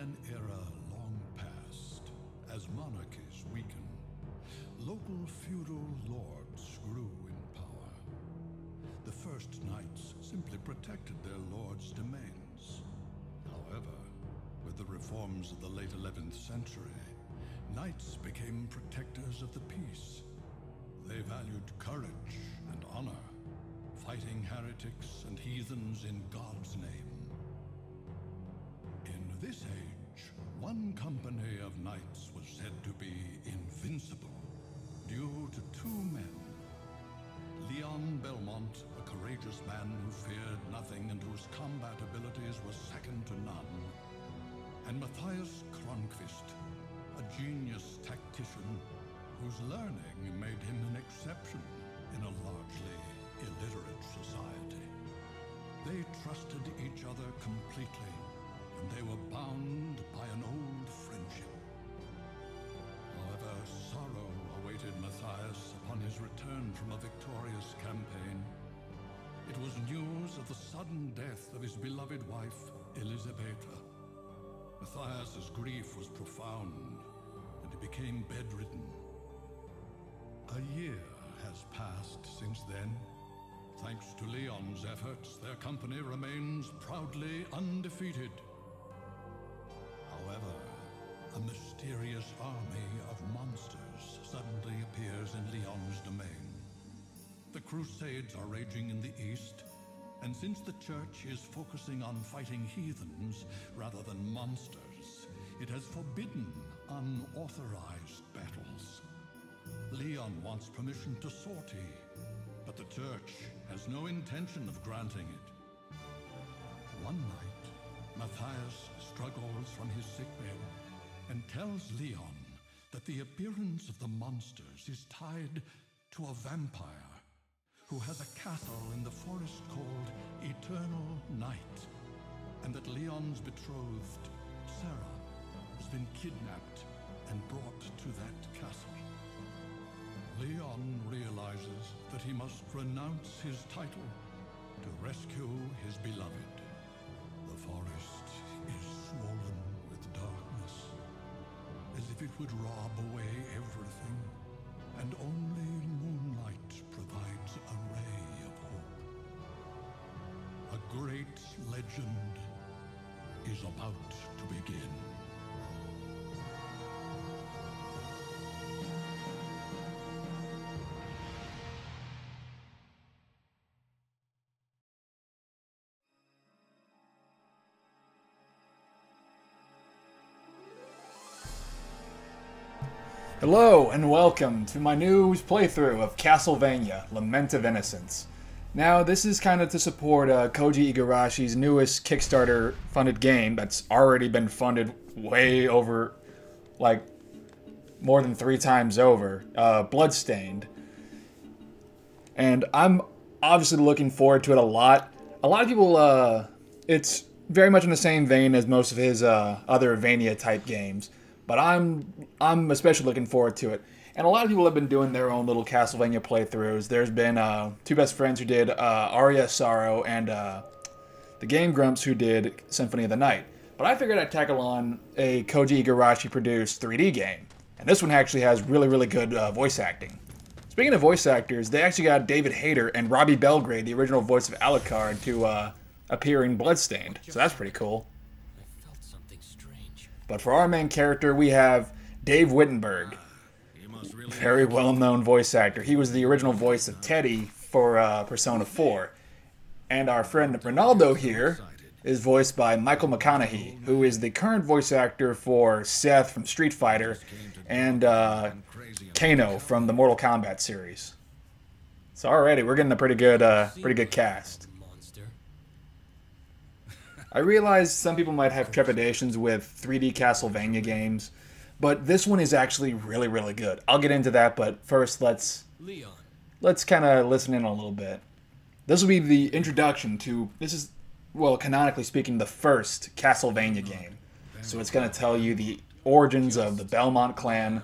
an era long past, as monarchies weakened, local feudal lords grew in power. The first knights simply protected their lords' domains. However, with the reforms of the late 11th century, knights became protectors of the peace. They valued courage and honor, fighting heretics and heathens in God's name. In this age, one company of knights was said to be invincible due to two men. Leon Belmont, a courageous man who feared nothing and whose combat abilities were second to none, and Matthias Kronqvist, a genius tactician whose learning made him an exception in a largely illiterate society. They trusted each other completely, and they were bound by an old friendship. However, sorrow awaited Matthias upon his return from a victorious campaign. It was news of the sudden death of his beloved wife, Elisabetta. Matthias's grief was profound, and he became bedridden. A year has passed since then. Thanks to Leon's efforts, their company remains proudly undefeated. However, a mysterious army of monsters suddenly appears in Leon's domain. The Crusades are raging in the east, and since the Church is focusing on fighting heathens rather than monsters, it has forbidden unauthorized battles. Leon wants permission to sortie, but the Church has no intention of granting it. One night, Matthias struggles from his sickbed and tells Leon that the appearance of the monsters is tied to a vampire who has a castle in the forest called Eternal Night, and that Leon's betrothed, Sarah, has been kidnapped and brought to that castle. Leon realizes that he must renounce his title to rescue his beloved. The forest is swollen with darkness, as if it would rob away everything, and only moonlight provides a ray of hope. A great legend is about to begin. Hello and welcome to my new playthrough of Castlevania, Lament of Innocence. Now, this is kind of to support Koji Igarashi's newest Kickstarter funded game that's already been funded way over, like, more than 3 times over, Bloodstained. And I'm obviously looking forward to it a lot. A lot of people, it's very much in the same vein as most of his other Vania-type games. But I'm especially looking forward to it. And a lot of people have been doing their own little Castlevania playthroughs. There's been two best friends who did Aria Sorrow and the Game Grumps who did Symphony of the Night. But I figured I'd tackle on a Koji Igarashi produced 3D game. And this one actually has really, really good voice acting. Speaking of voice actors, they actually got David Hayter and Robbie Belgrade, the original voice of Alucard, to appear in Bloodstained. So that's pretty cool. But for our main character, we have Dave Wittenberg, very well-known voice actor. He was the original voice of Teddy for Persona 4. And our friend Ronaldo here is voiced by Michael McConaughey, who is the current voice actor for Seth from Street Fighter and Kano from the Mortal Kombat series. So already, we're getting a pretty good cast. I realize some people might have trepidations with 3D Castlevania games, but this one is actually really, really good. I'll get into that, but first let's kind of listen in a little bit. This will be the introduction to, this is, well, canonically speaking, the first Castlevania game. So it's going to tell you the origins of the Belmont clan,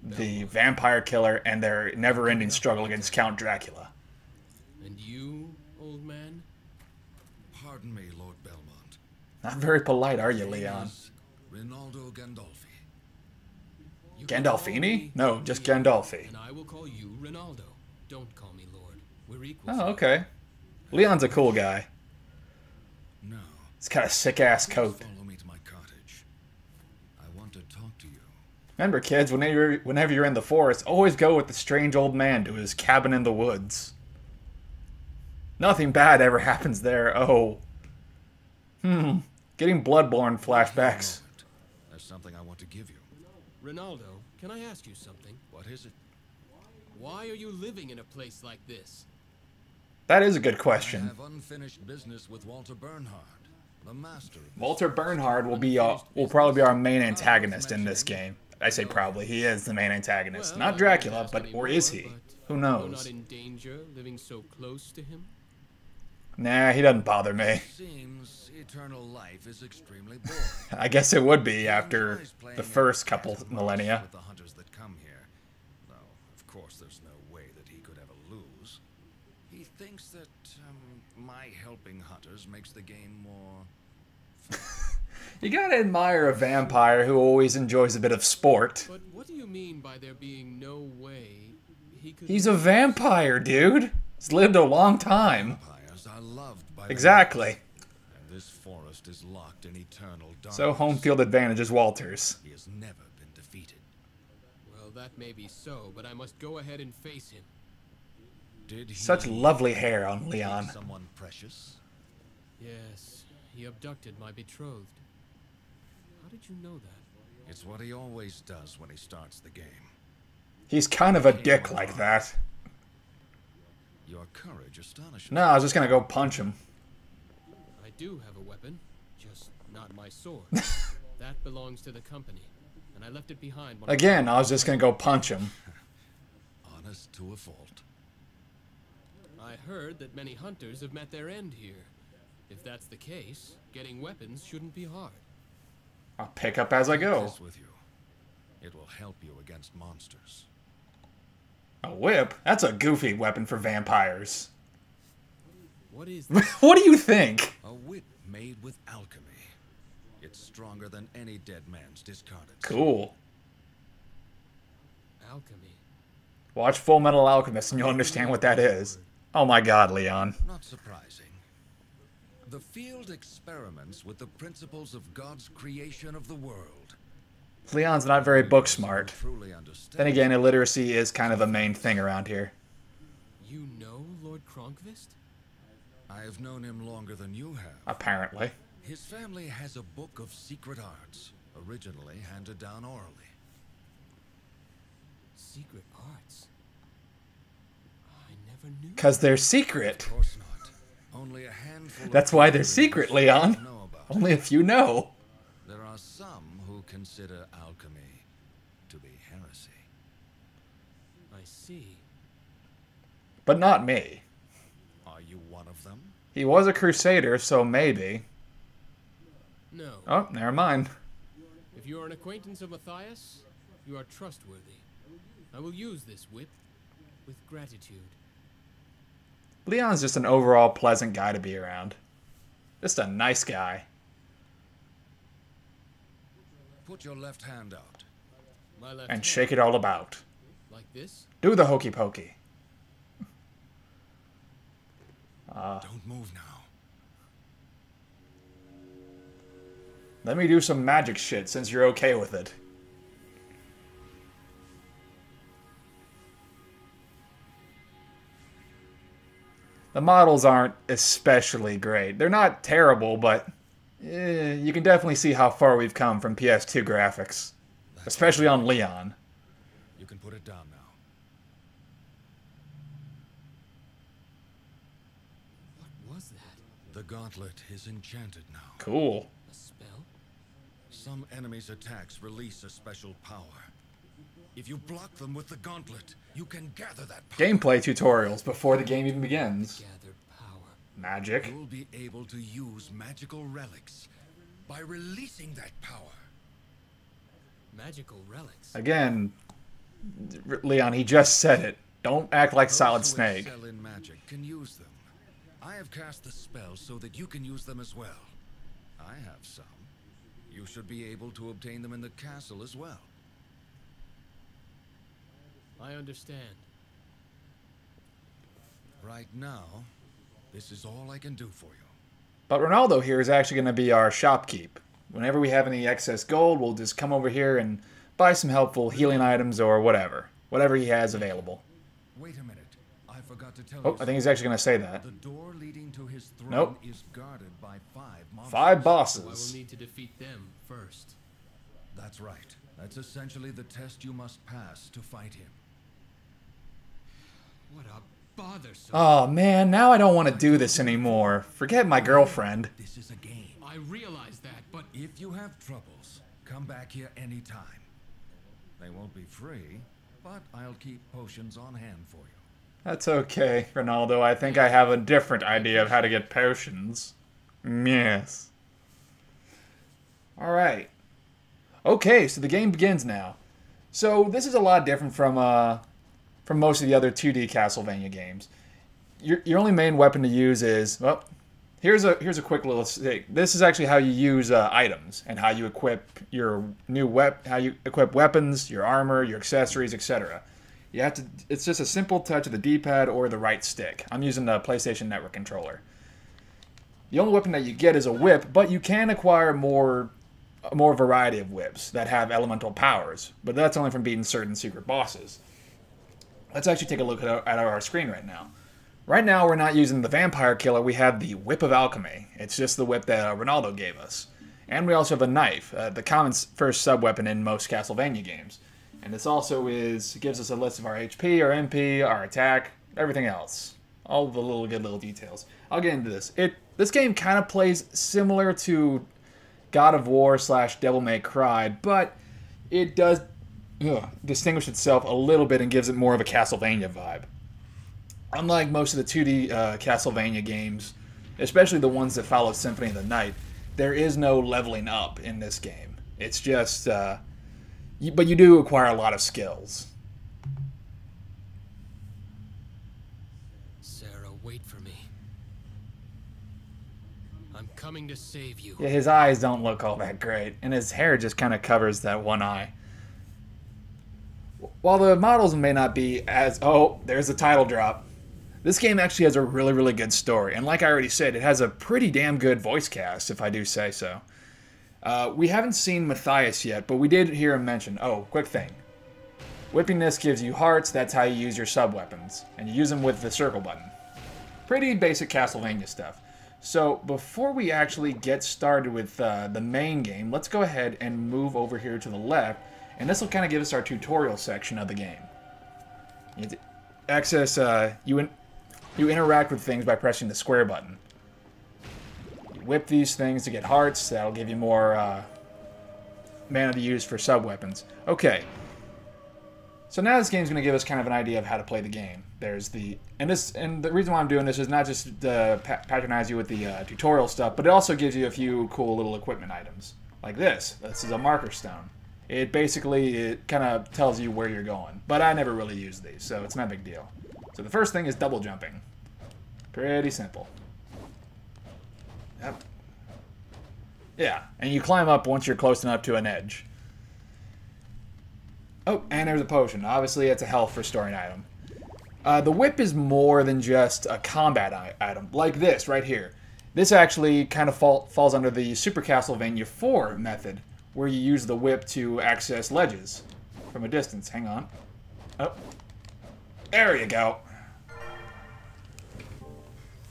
the vampire killer, and their never-ending struggle against Count Dracula. And you, old man? Pardon me, Lord Belmont. Not very polite, are you, Leon? Rinaldo Gandolfi. You can call Gandolfini? me No, just Leon, Gandolfi. And I will call you Rinaldo. Don't call me Lord. We're equals. Oh, okay. Leon's a cool guy. No. He's got a sick-ass coat. Follow me to my cottage. I want to talk to you. Remember, kids, whenever you're in the forest, always go with the strange old man to his cabin in the woods. Nothing bad ever happens there. Oh. Getting Bloodborne flashbacks. There's something I want to give you. Rinaldo, can I ask you something? What is it? Why are you living in a place like this? That is a good I question. have unfinished business with Walter Bernhard, the master of this. Walter Bernhard will probably be our main antagonist in this game. I say probably. He is the main antagonist. Well, Not I Dracula, won't ask but or is he? anymore, Who You're not knows? in danger living so close to him? Nah, he doesn't bother me. It seems eternal life is extremely boring. I guess it would be after He enjoys playing the at first couple cat and millennia. mouse with the hunters that come here. Though, of course, there's no way that he could ever lose. He thinks that my helping hunters makes the game more. You gotta admire a vampire who always enjoys a bit of sport. But what do you mean by there being no way he could... He's a vampire, dude. He's lived a long time. Vampires are loved by the Exactly. humans, and this forest is locked in eternal darkness. So home field advantage is Walter's. He has never been defeated. Well, that may be so, but I must go ahead and face him. Did he Such lovely hair on take Leon. someone precious? Yes, he abducted my betrothed. How did you know that? It's what he always does when he starts the game. He's kind of a dick like that. Your courage astonishes No, I was just gonna go punch him. I do have a weapon, just not my sword. That belongs to the company, and I left it behind when Again, I was just gonna go punch him. honest to a fault. I heard that many hunters have met their end here. If that's the case, getting weapons shouldn't be hard. I'll pick up as I go. This with you. It will help you against monsters. A whip? That's a goofy weapon for vampires. What is this? What do you think? A whip made with alchemy. It's stronger than any dead man's discarded. Cool. Alchemy. Watch Full Metal Alchemist and you'll understand what that is. Oh my god, Leon. Not surprising. The field experiments with the principles of God's creation of the world. Leon's not very book smart. Truly understand. Then again, illiteracy is kind of a main thing around here. You know Lord Kronkvist? I have known him longer than you have. Apparently. His family has a book of secret arts, originally handed down orally. Secret arts? I never knew. Because they're secret. Of course not. Only a handful of That's why they're people secret, Leon. know about Only a few know. it. There are some who consider alchemy to be heresy. I see. But not me. Are you one of them? He was a crusader, so maybe. No. Oh, never mind. If you are an acquaintance of Matthias, you are trustworthy. I will use this whip with gratitude. Leon's just an overall pleasant guy to be around. Just a nice guy. Put your left hand out. My left And hand, shake it all about. like this? Do the hokey pokey. Don't move now. Let me do some magic shit since you're okay with it. The models aren't especially great. They're not terrible, but you can definitely see how far we've come from PS2 graphics. Especially on Leon. You can put it down now. What was that? The gauntlet is enchanted now. Cool. A spell? Some enemies' attacks release a special power. If you block them with the gauntlet, you can gather that power. Gameplay tutorials before the game even begins. Gathered power. Magic. You'll be able to use magical relics by releasing that power. Magical relics. Again, Leon, he just said it. Don't act like Those Solid who Snake. excel in magic can use them. I have cast the spell so that you can use them as well. I have some. You should be able to obtain them in the castle as well. I understand. Right now, this is all I can do for you. But Ronaldo here is actually going to be our shopkeep. Whenever we have any excess gold, we'll just come over here and buy some helpful healing items or whatever. Whatever he has available. Wait a minute. I forgot to tell Oh, you. I think he's actually going to say that. The door leading to his throne Nope. is guarded by 5 monsters. 5 So I bosses. will need to defeat them first. That's right. That's essentially the test you must pass to fight him. What a bothersome. Oh man, now I don't want to do this anymore. Forget my girlfriend. This is a game. I realize that, but If you have troubles, come back here anytime. They won't be free, but I'll keep potions on hand for you. That's okay, Ronaldo. I think I have a different idea of how to get potions. Yes. Alright. Okay, so the game begins now. So this is a lot different from most of the other 2D Castlevania games. Your only main weapon to use is, well, here's a quick little thing. This is actually how you use items and how you equip your how you equip weapons, your armor, your accessories, etc. You have to. It's just a simple touch of the D-pad or the right stick. I'm using the PlayStation Network controller. The only weapon that you get is a whip, but you can acquire more variety of whips that have elemental powers. But that's only from beating certain secret bosses. Let's actually take a look at our screen right now. Right now, we're not using the Vampire Killer. We have the Whip of Alchemy. It's just the whip that Ronaldo gave us. And we also have a knife, the common first sub-weapon in most Castlevania games. And this also gives us a list of our HP, our MP, our attack, everything else. All the good little details. I'll get into this. This game kind of plays similar to God of War / Devil May Cry, but it does distinguish itself a little bit and gives it more of a Castlevania vibe. Unlike most of the 2D Castlevania games, especially the ones that follow Symphony of the Night, there is no leveling up in this game. It's just, but you do acquire a lot of skills. Sarah, wait for me. I'm coming to save you. Yeah, his eyes don't look all that great, and his hair just kind of covers that one eye. While the models may not be as... Oh, there's the title drop. This game actually has a really, really good story. And like I already said, it has a pretty damn good voice cast, if I do say so. We haven't seen Matthias yet, but we did hear him mention... Oh, quick thing. Whipping this gives you hearts. That's how you use your sub-weapons. And you use them with the circle button. Pretty basic Castlevania stuff. So, before we actually get started with the main game, let's go ahead and move over here to the left. And this will kind of give us our tutorial section of the game. You access, you interact with things by pressing the square button. You whip these things to get hearts. That'll give you more mana to use for sub-weapons. Okay. So now this game's going to give us kind of an idea of how to play the game. There's and the reason why I'm doing this is not just to patronize you with the tutorial stuff, but it also gives you a few cool little equipment items. Like this. This is a marker stone. It kind of tells you where you're going. But I never really use these, so it's not a big deal. So the first thing is double jumping. Pretty simple. Yep. Yeah, and you climb up once you're close enough to an edge. Oh, and there's a potion. Obviously, it's a health restoring item. The whip is more than just a combat item, like this right here. This actually kind of falls under the Super Castlevania 4 method, where you use the whip to access ledges from a distance. Hang on. Oh. There you go.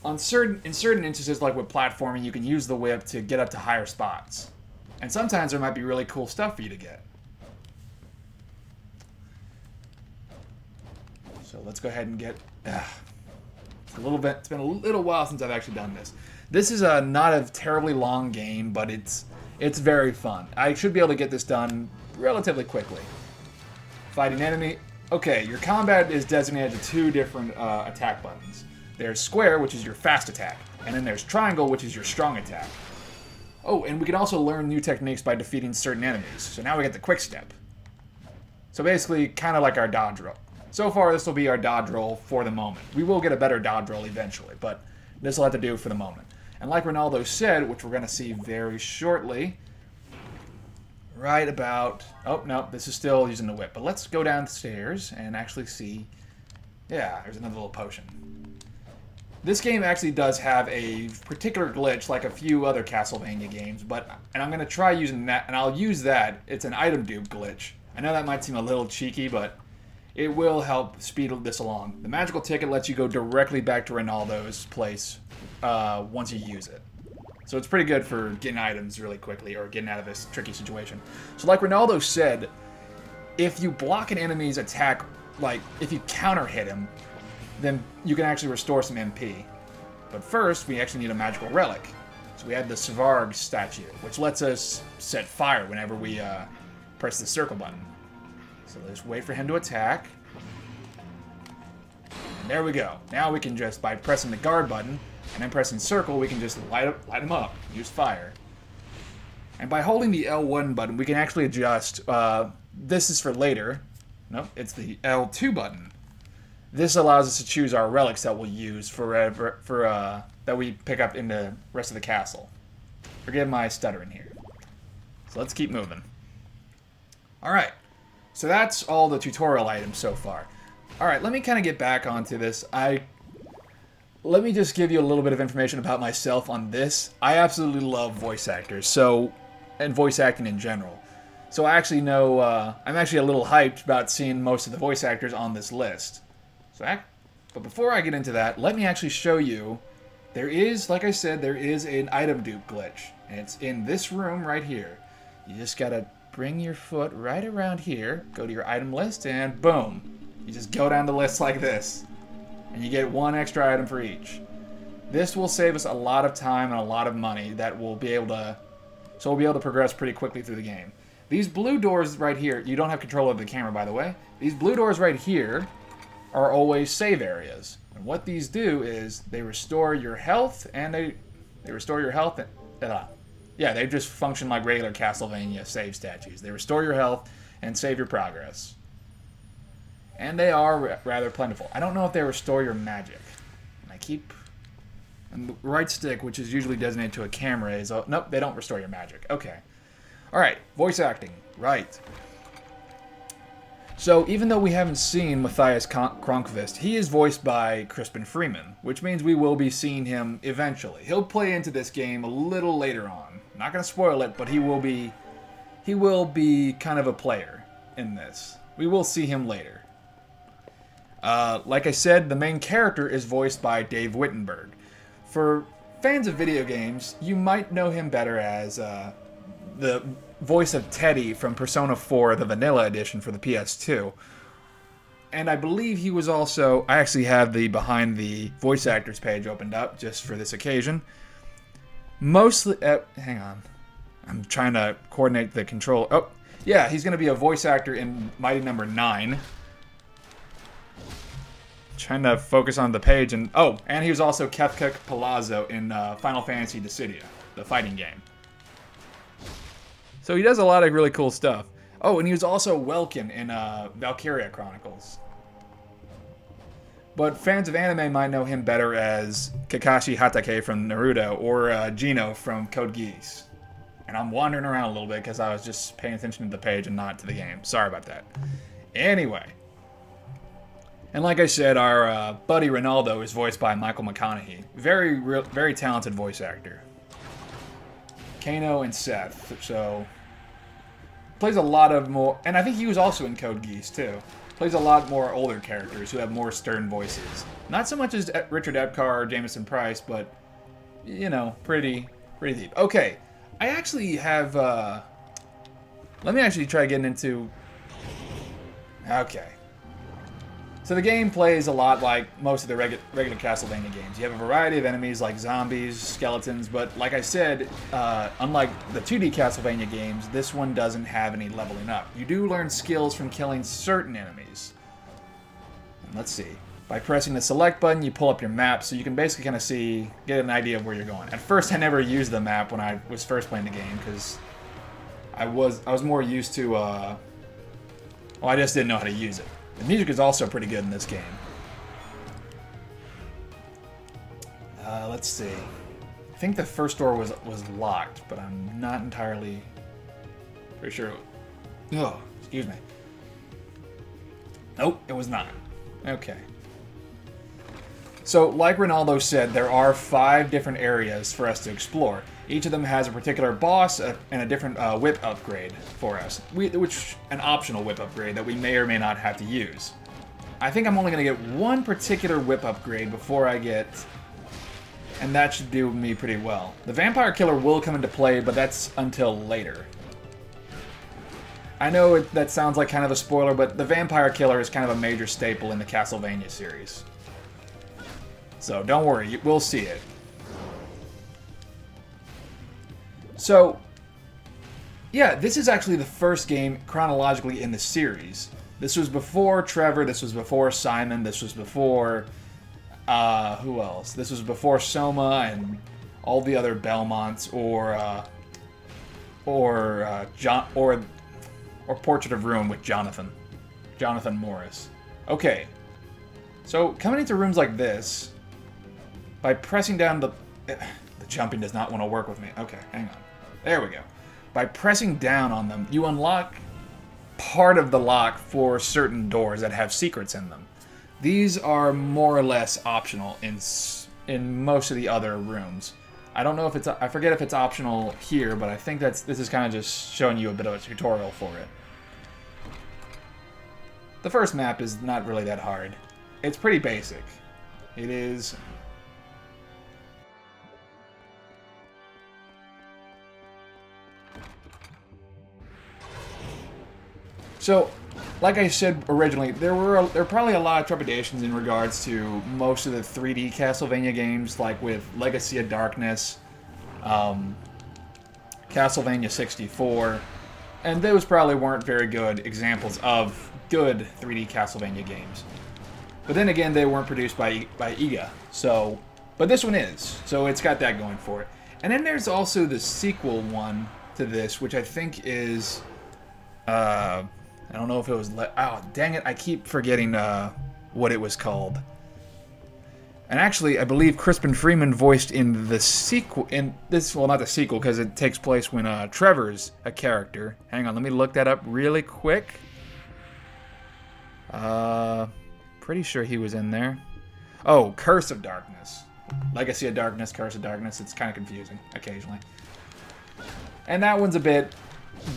In certain instances, like with platforming, you can use the whip to get up to higher spots. And sometimes there might be really cool stuff for you to get. So let's go ahead and get... It's been a little while since I've actually done this. This is not a terribly long game, but it's very fun. I should be able to get this done relatively quickly. Fighting enemy. Okay, your combat is designated to 2 different attack buttons. There's square, which is your fast attack, and then there's triangle, which is your strong attack. Oh, and we can also learn new techniques by defeating certain enemies. So now we get the quick step. So basically, kind of like our dodge roll. So far, this will be our dodge roll for the moment. We will get a better dodge roll eventually, but this will have to do for the moment. And like Ronaldo said, which we're going to see very shortly, right about... Oh, no, this is still using the whip. But let's go downstairs and actually see... Yeah, there's another little potion. This game actually does have a particular glitch like a few other Castlevania games, and I'm going to try using that, and I'll use that. It's an item dupe glitch. I know that might seem a little cheeky, but it will help speed this along. The magical ticket lets you go directly back to Ronaldo's place once you use it. So it's pretty good for getting items really quickly or getting out of this tricky situation. So like Ronaldo said, if you block an enemy's attack, like if you counter hit him, then you can actually restore some MP. But first, we actually need a magical relic. So we have the Svarg statue, which lets us set fire whenever we press the circle button. So let's wait for him to attack. And there we go. Now we can just, by pressing the guard button and then pressing circle, we can just light him up, use fire. And by holding the L1 button, we can actually adjust. This is for later. Nope, it's the L2 button. This allows us to choose our relics that we'll use that we pick up in the rest of the castle. Forgive my stuttering here. So let's keep moving. Alright, so that's all the tutorial items so far. Alright, let me kind of get back onto this. Let me just give you a little bit of information about myself on this. I absolutely love voice actors, and voice acting in general. So I actually know, I'm actually a little hyped about seeing most of the voice actors on this list. But before I get into that, let me actually show you, there is, like I said, there is an item dupe glitch. And it's in this room right here. You just gotta bring your foot right around here, go to your item list, and boom. You just go down the list like this. And you get one extra item for each. This will save us a lot of time and a lot of money that we'll be able to... So we'll be able to progress pretty quickly through the game. These blue doors right here, you don't have control of the camera, by the way. These blue doors right here are always save areas. And what these do is they restore your health, and they restore your health. Yeah, they just function like regular Castlevania save statues. They restore your health and save your progress. And they are rather plentiful. I don't know if they restore your magic. And the right stick, which is usually designated to a camera, is... nope, they don't restore your magic. Okay. Alright, voice acting. Right. So, even though we haven't seen Matthias Kronkvist, he is voiced by Crispin Freeman, which means we will be seeing him eventually. He'll play into this game a little later on. Not going to spoil it, but he will be kind of a player in this. We will see him later. Like I said, the main character is voiced by Dave Wittenberg. For fans of video games, you might know him better as the voice of Teddy from Persona 4, the Vanilla Edition for the PS2. And I believe he was also... I actually have the behind the voice actors page opened up just for this occasion. Mostly... hang on. I'm trying to coordinate the control... Oh, yeah, he's going to be a voice actor in Mighty Number 9. Trying to focus on the page, and... Oh, and he was also Kefka Palazzo in Final Fantasy Dissidia, the fighting game. So he does a lot of really cool stuff. Oh, and he was also Welkin in Valkyria Chronicles. But fans of anime might know him better as Kakashi Hatake from Naruto or Gino from Code Geass. And I'm wandering around a little bit because I was just paying attention to the page and not to the game. Sorry about that. Anyway. And like I said, our buddy Ronaldo is voiced by Michael McConaughey. Very talented voice actor. Kano and Seth, so... Plays a lot of more... And I think he was also in Code Geass, too. Plays a lot more older characters who have more stern voices. Not so much as Richard Epcar or Jameson Price, but, you know, pretty deep. Okay, I actually have... Let me actually try getting into... Okay. So the game plays a lot like most of the regular Castlevania games. You have a variety of enemies like zombies, skeletons, but like I said, unlike the 2D Castlevania games, this one doesn't have any leveling up. You do learn skills from killing certain enemies. And let's see. By pressing the select button, you pull up your map, so you can basically kind of get an idea of where you're going. At first, I never used the map when I was first playing the game, because I was more used to, well, I just didn't know how to use it. The music is also pretty good in this game. Let's see. I think the first door was locked, but I'm not entirely... Pretty sure. Oh, excuse me. Nope, it was not. Okay. So, like Ronaldo said, there are 5 different areas for us to explore. Each of them has a particular boss and a different whip upgrade for us, an optional whip upgrade that we may or may not have to use. I think I'm only going to get one particular whip upgrade before I get... And that should do me pretty well. The Vampire Killer will come into play, but that's until later. I know that sounds like kind of a spoiler, but the Vampire Killer is kind of a major staple in the Castlevania series. So don't worry, we'll see it. So, yeah, this is actually the first game chronologically in the series. This was before Trevor, this was before Simon, this was before... who else? This was before Soma and all the other Belmonts, or Portrait of Ruin with Jonathan Morris. Okay, so coming into rooms like this, by pressing down the jumping does not want to work with me. Okay, hang on. There we go. By pressing down on them, you unlock part of the lock for certain doors that have secrets in them. These are more or less optional in most of the other rooms. I don't know if it's... I forget if it's optional here, but I think this is kind of just showing you a bit of a tutorial for it. The first map is not really that hard. It's pretty basic. It is... So, like I said originally, there were probably a lot of trepidations in regards to most of the 3D Castlevania games, like with Legacy of Darkness, Castlevania 64, and those probably weren't very good examples of good 3D Castlevania games. But then again, they weren't produced by IGA, so... But this one is, so it's got that going for it. And then there's also the sequel one to this, which I think is... I don't know if it was... Oh, dang it, I keep forgetting what it was called. And actually, I believe Crispin Freeman voiced in the sequel... Well, not the sequel, because it takes place when Trevor's a character. Hang on, let me look that up really quick. Pretty sure he was in there. Oh, Curse of Darkness. Legacy of Darkness, Curse of Darkness. It's kind of confusing, occasionally. And that one's a bit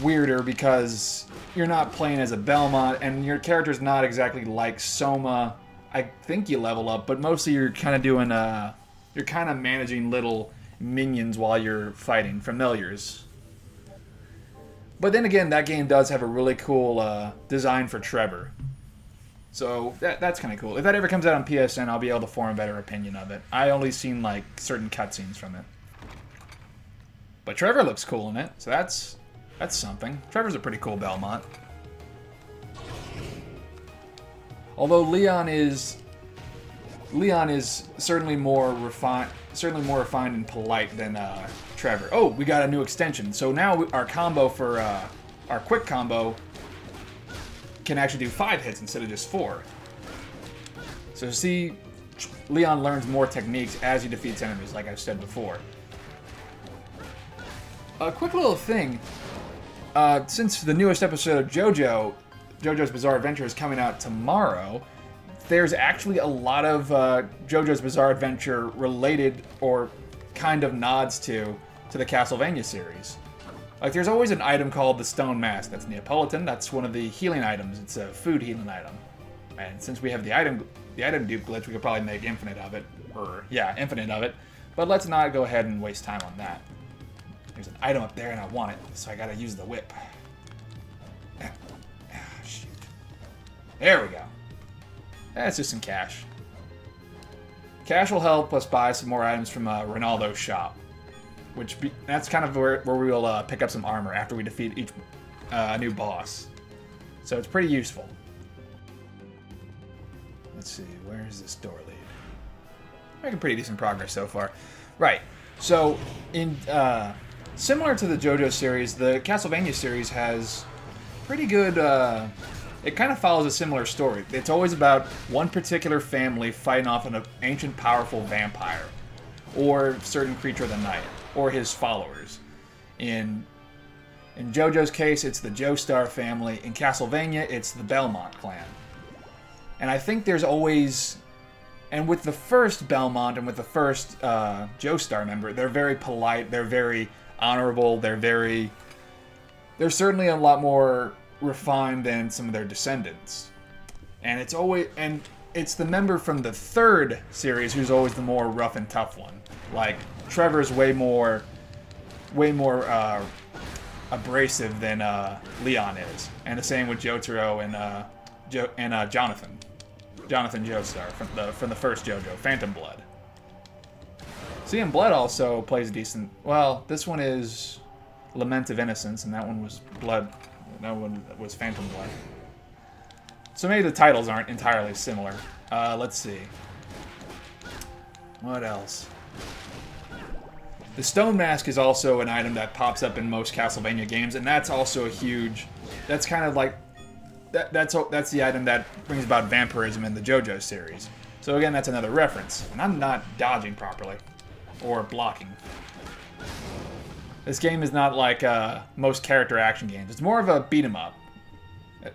weirder because you're not playing as a Belmont, and your character's not exactly like Soma. I think you level up, but mostly you're kind of doing, you're kind of managing little minions while you're fighting, familiars. But then again, that game does have a really cool design for Trevor. So that's kind of cool. If that ever comes out on PSN, I'll be able to form a better opinion of it. I only seen like certain cutscenes from it. But Trevor looks cool in it, so that's something. Trevor's a pretty cool Belmont. Although Leon is certainly more refined and polite than Trevor. Oh, we got a new extension. So now our combo for our quick combo can actually do 5 hits instead of just 4. So see, Leon learns more techniques as he defeats enemies, like I've said before. A quick little thing. Since the newest episode of JoJo's Bizarre Adventure is coming out tomorrow, there's actually a lot of JoJo's Bizarre Adventure related or kind of nods to the Castlevania series. Like, there's always an item called the Stone Mask. That's Neapolitan. That's one of the healing items. It's a food healing item. And since we have the item dupe glitch, we could probably make infinite of it. Infinite of it. But let's not go ahead and waste time on that. There's an item up there and I want it, so I gotta use the whip. Shoot. There we go. That's just some cash. Cash will help us buy some more items from Ronaldo's shop. That's kind of where we will pick up some armor after we defeat each new boss. So it's pretty useful. Let's see, where does this door lead? Making pretty decent progress so far. Right, so in similar to the JoJo series, the Castlevania series has pretty good... it kind of follows a similar story. It's always about one particular family fighting off an ancient, powerful vampire, or certain creature of the night, or his followers. In In JoJo's case, it's the Joestar family. In Castlevania, it's the Belmont clan. And I think there's always... And with the first Belmont and with the first Joestar member, they're very polite, they're very honorable, they're certainly a lot more refined than some of their descendants. And it's the member from the third series who's always the more rough and tough one. Like, Trevor's way more abrasive than Leon is. And the same with Jotaro and Jonathan Joestar from the first JoJo, Phantom Blood. See, and Blood also plays a decent... Well, this one is Lament of Innocence, and that one was Blood. That one was Phantom Blood. So maybe the titles aren't entirely similar. Let's see. What else? The Stone Mask is also an item that pops up in most Castlevania games, and that's also a huge... That's kind of like... That's the item that brings about vampirism in the JoJo series. So again, that's another reference. And I'm not dodging properly. Or blocking. This game is not like most character action games. It's more of a beat 'em up.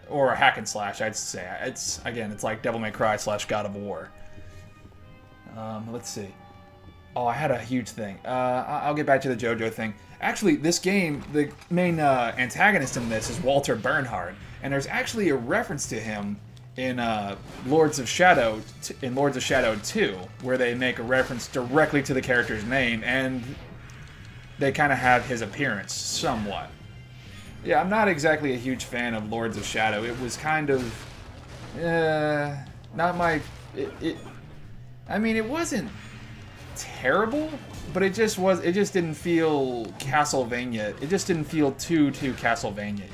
Or a hack and slash, I'd say. It's like Devil May Cry / God of War. Let's see. Oh, I had a huge thing. I'll get back to the JoJo thing. Actually, this game, the main antagonist in this is Walter Bernhard. And there's actually a reference to him in Lords of Shadow 2, where they make a reference directly to the character's name, and they kind of have his appearance somewhat. Yeah, I'm not exactly a huge fan of Lords of Shadow. It was kind of not my. I mean, it wasn't terrible, but it just didn't feel Castlevania. It just didn't feel too Castlevania-y.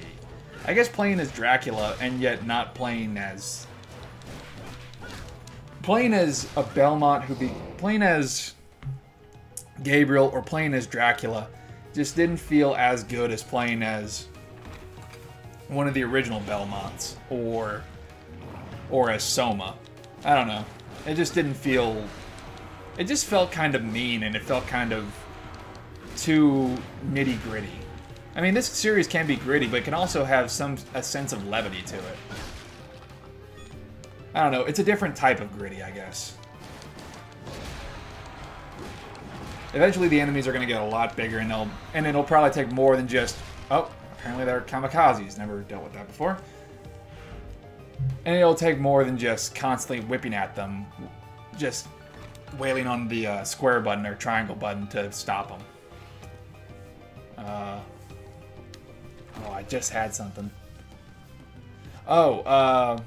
I guess playing as Dracula and yet not playing as a Belmont playing as Gabriel or playing as Dracula just didn't feel as good as playing as one of the original Belmonts or as Soma. I don't know. It just didn't feel... It just felt kind of mean, and it felt kind of too nitty-gritty. I mean, this series can be gritty, but it can also have a sense of levity to it. I don't know. It's a different type of gritty, I guess. Eventually, the enemies are going to get a lot bigger, and it'll probably take more than just... Oh, apparently they're kamikazes. Never dealt with that before. And it'll take more than just constantly whipping at them. Just wailing on the square button or triangle button to stop them. Oh, I just had something. Oh,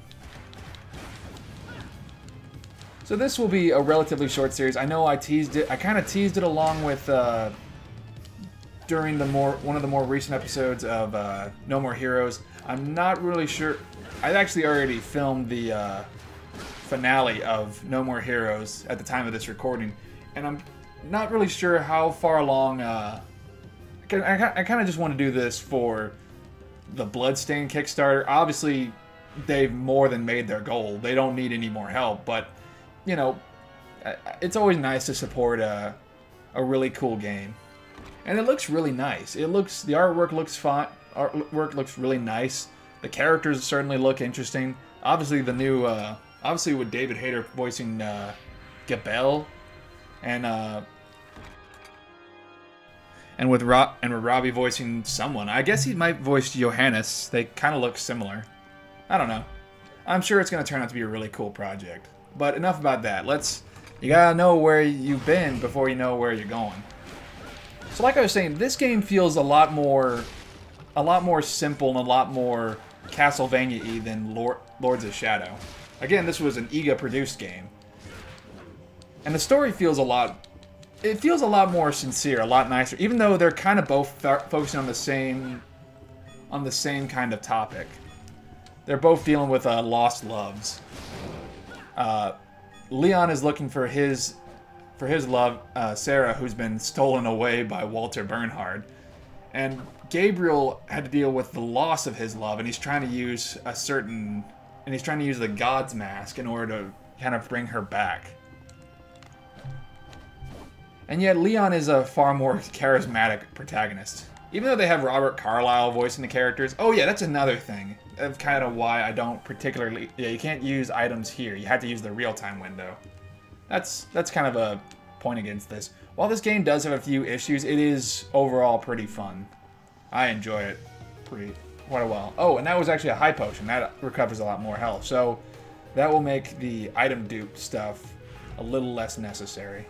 so this will be a relatively short series. I know I teased it. I kind of teased it along with during one of the more recent episodes of No More Heroes. I'm not really sure. I actually already filmed the finale of No More Heroes at the time of this recording, and I'm not really sure how far along. I kind of just want to do this for the Bloodstained Kickstarter. Obviously, they've more than made their goal. They don't need any more help, but, you know, it's always nice to support a really cool game. And it looks really nice. The artwork looks fine. Artwork looks really nice. The characters certainly look interesting. Obviously, the new, obviously with David Hayter voicing Gabelle, and with Robbie voicing someone. I guess he might voice Johannes. They kind of look similar. I don't know. I'm sure it's going to turn out to be a really cool project. But enough about that. You gotta know where you've been before you know where you're going. So like I was saying, this game feels a lot more simple and a lot more Castlevania-y than Lords of Shadow. Again, this was an EGA-produced game. And the story feels a lot more sincere, a lot nicer, even though they're kind of both focusing on the same kind of topic. They're both dealing with lost loves. Leon is looking for his love, Sarah, who's been stolen away by Walter Bernhard, and Gabriel had to deal with the loss of his love, and he's trying to use the God's Mask in order to kind of bring her back. And yet Leon is a far more charismatic protagonist. even though they have Robert Carlyle voicing the characters. Oh yeah, that's another thing of kind of why I don't particularly. Yeah, you can't use items here. You have to use the real-time window. That's kind of a point against this. While this game does have a few issues, it is overall pretty fun. I enjoy it quite a while. Oh, and that was actually a high potion. That recovers a lot more health. So that will make the item dupe stuff a little less necessary.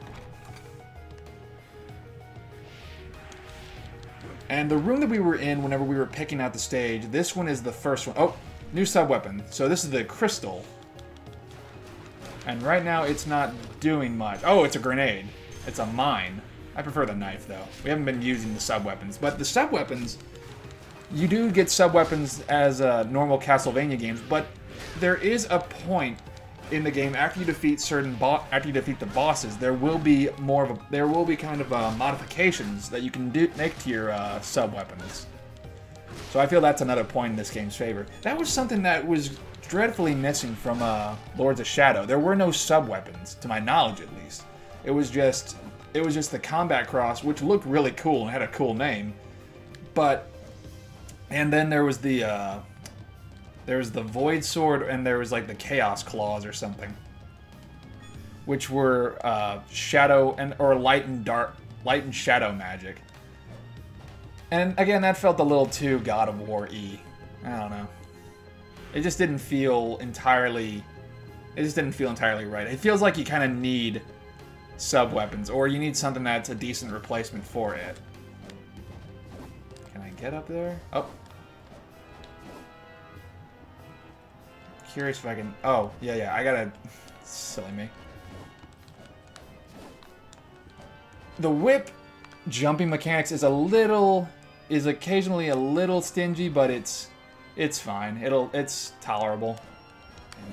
And the room that we were in whenever we were picking out the stage, this one is the first one. Oh, new sub-weapon. So this is the crystal. And right now it's not doing much. Oh, it's a grenade. It's a mine. I prefer the knife, though. We haven't been using the sub-weapons. But the sub-weapons, you do get sub-weapons as normal Castlevania games, but there is a point in the game after you defeat the bosses, there will be kind of modifications that you can make to your sub-weapons. So I feel that's another point in this game's favor. That was something that was dreadfully missing from Lords of Shadow. There were no sub-weapons, to my knowledge at least. It was just the combat cross, which looked really cool and had a cool name. And then there was the Void Sword, and there was like the Chaos Claws or something, which were shadow or light and shadow magic. And again, that felt a little too God of War-y. I don't know. It just didn't feel entirely. Right. It feels like you kind of need sub-weapons, or you need something that's a decent replacement for it. Can I get up there? Oh. Curious if I can. Oh, yeah, I gotta. Silly me. The whip jumping mechanics is occasionally a little stingy, but it's fine. It's tolerable.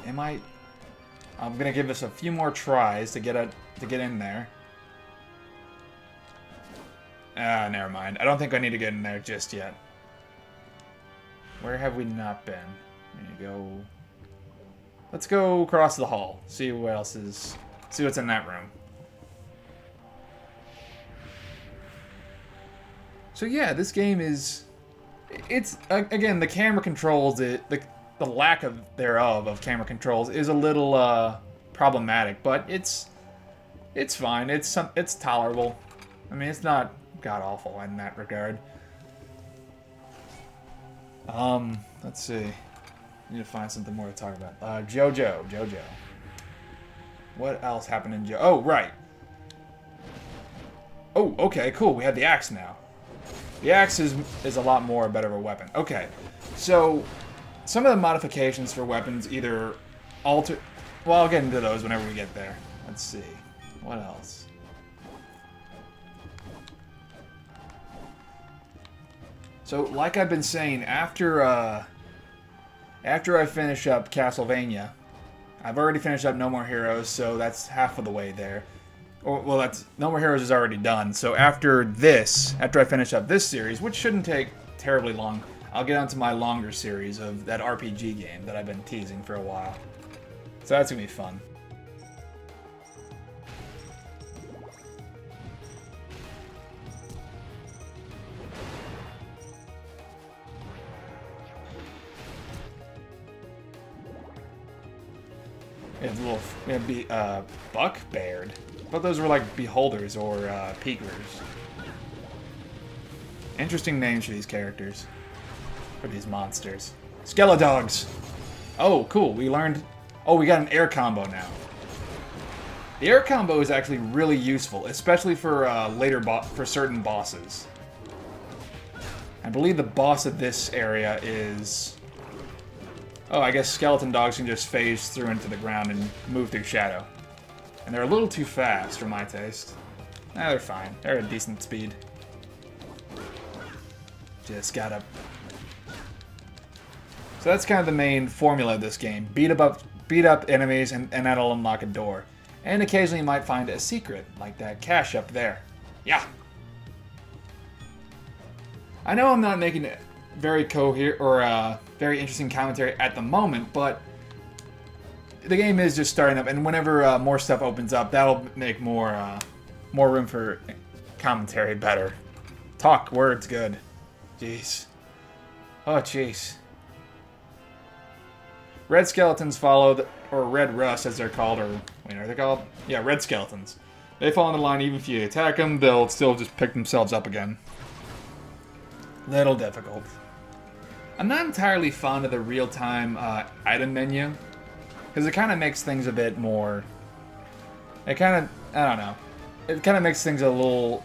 And I'm gonna give this a few more tries to get in there. Never mind. I don't think I need to get in there just yet. Where have we not been? There you go. Let's go across the hall. See what else is. See what's in that room. So yeah, this game is. It's again the camera controls. The lack of camera controls is a little problematic, but it's fine. It's tolerable. I mean, it's not god awful in that regard. Let's see. I need to find something more to talk about. Jojo. What else happened in Jojo? Oh, right. Oh, okay, cool. We have the axe now. The axe is a lot more better of a weapon. Okay, so some of the modifications for weapons either alter. Well, I'll get into those whenever we get there. Let's see. What else? So, like I've been saying, after I finish up Castlevania, I've already finished up No More Heroes, so that's half of the way there. Well, that's No More Heroes is already done. So after I finish up this series, which shouldn't take terribly long, I'll get onto my longer series of that RPG game that I've been teasing for a while. So that's gonna be fun. We have Buckbeard. I thought those were like Beholders or Peekers. Interesting names for these characters. For these monsters. Skeledogs! Oh, cool. We learned... Oh, we got an air combo now. The air combo is actually really useful, especially for for certain bosses. I believe the boss of this area is... Oh, I guess skeleton dogs can just phase through into the ground and move through shadow. And they're a little too fast for my taste. Nah, they're fine. They're at decent speed. Just gotta... So that's kind of the main formula of this game. Beat up enemies, and that'll unlock a door. And occasionally you might find a secret, like that cache up there. Yeah! I know I'm not making it very coherent or very interesting commentary at the moment, but the game is just starting up, and whenever more stuff opens up, that'll make more room for commentary better. Talk, words, good. Jeez. Oh, jeez. Red skeletons followed, or red rust as they're called, or wait, are they called? Yeah, red skeletons. They fall in the line even if you attack them, they'll still just pick themselves up again. Little difficult. I'm not entirely fond of the real-time item menu, because it kind of makes things a bit more... It kind of, I don't know. It kind of makes things a little...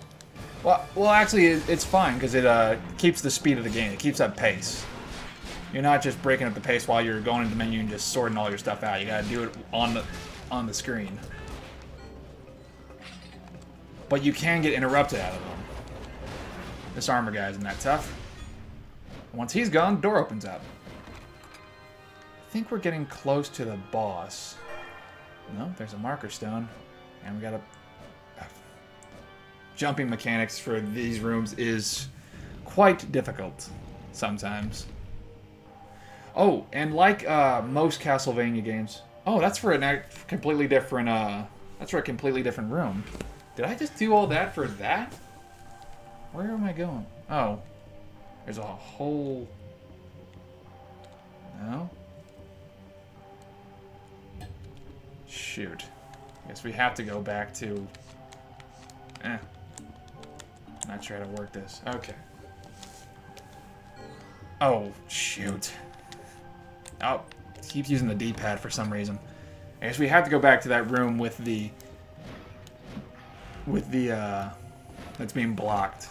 Well, actually, it's fine, because it keeps the speed of the game. It keeps up pace. You're not just breaking up the pace while you're going into the menu and just sorting all your stuff out. You gotta do it on the screen. But you can get interrupted out of them. This armor guy isn't that tough. Once he's gone, the door opens up. I think we're getting close to the boss. No, there's a marker stone. And we got a... Jumping mechanics for these rooms is quite difficult sometimes. Oh, and like most Castlevania games... Oh, that's for a completely different... that's for a completely different room. Did I just do all that for that? Where am I going? Oh. There's a whole... No? Shoot. Guess we have to go back to... Not sure how to work this. Okay. Oh, shoot. Oh, keeps using the D-pad for some reason. I guess we have to go back to that room with the... that's being blocked.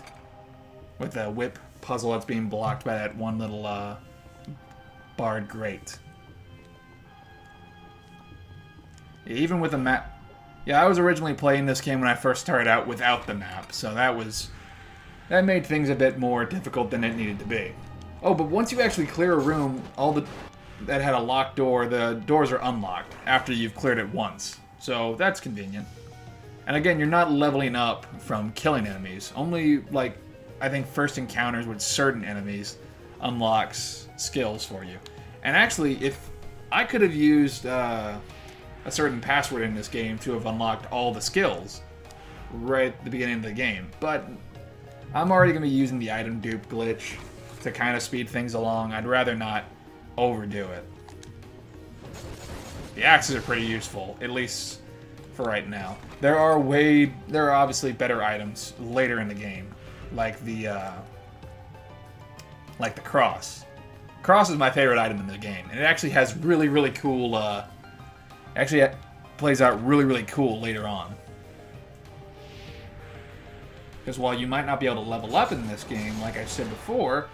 With the whip puzzle that's being blocked by that one little, barred grate. Yeah, even with the map... Yeah, I was originally playing this game when I first started out without the map, so that made things a bit more difficult than it needed to be. Oh, but once you actually clear a room, that had a locked door, the doors are unlocked after you've cleared it once. So that's convenient. And again, you're not leveling up from killing enemies. Only, like, I think first encounters with certain enemies unlocks skills for you. And actually, if I could have used a certain password in this game to have unlocked all the skills right at the beginning of the game, but I'm already going to be using the item dupe glitch to kind of speed things along. I'd rather not overdo it. The axes are pretty useful, at least for right now. There are obviously better items later in the game, like the cross. Cross is my favorite item in the game, and it actually has really, really cool. Actually, it plays out really, really cool later on. Because while you might not be able to level up in this game, like I said before,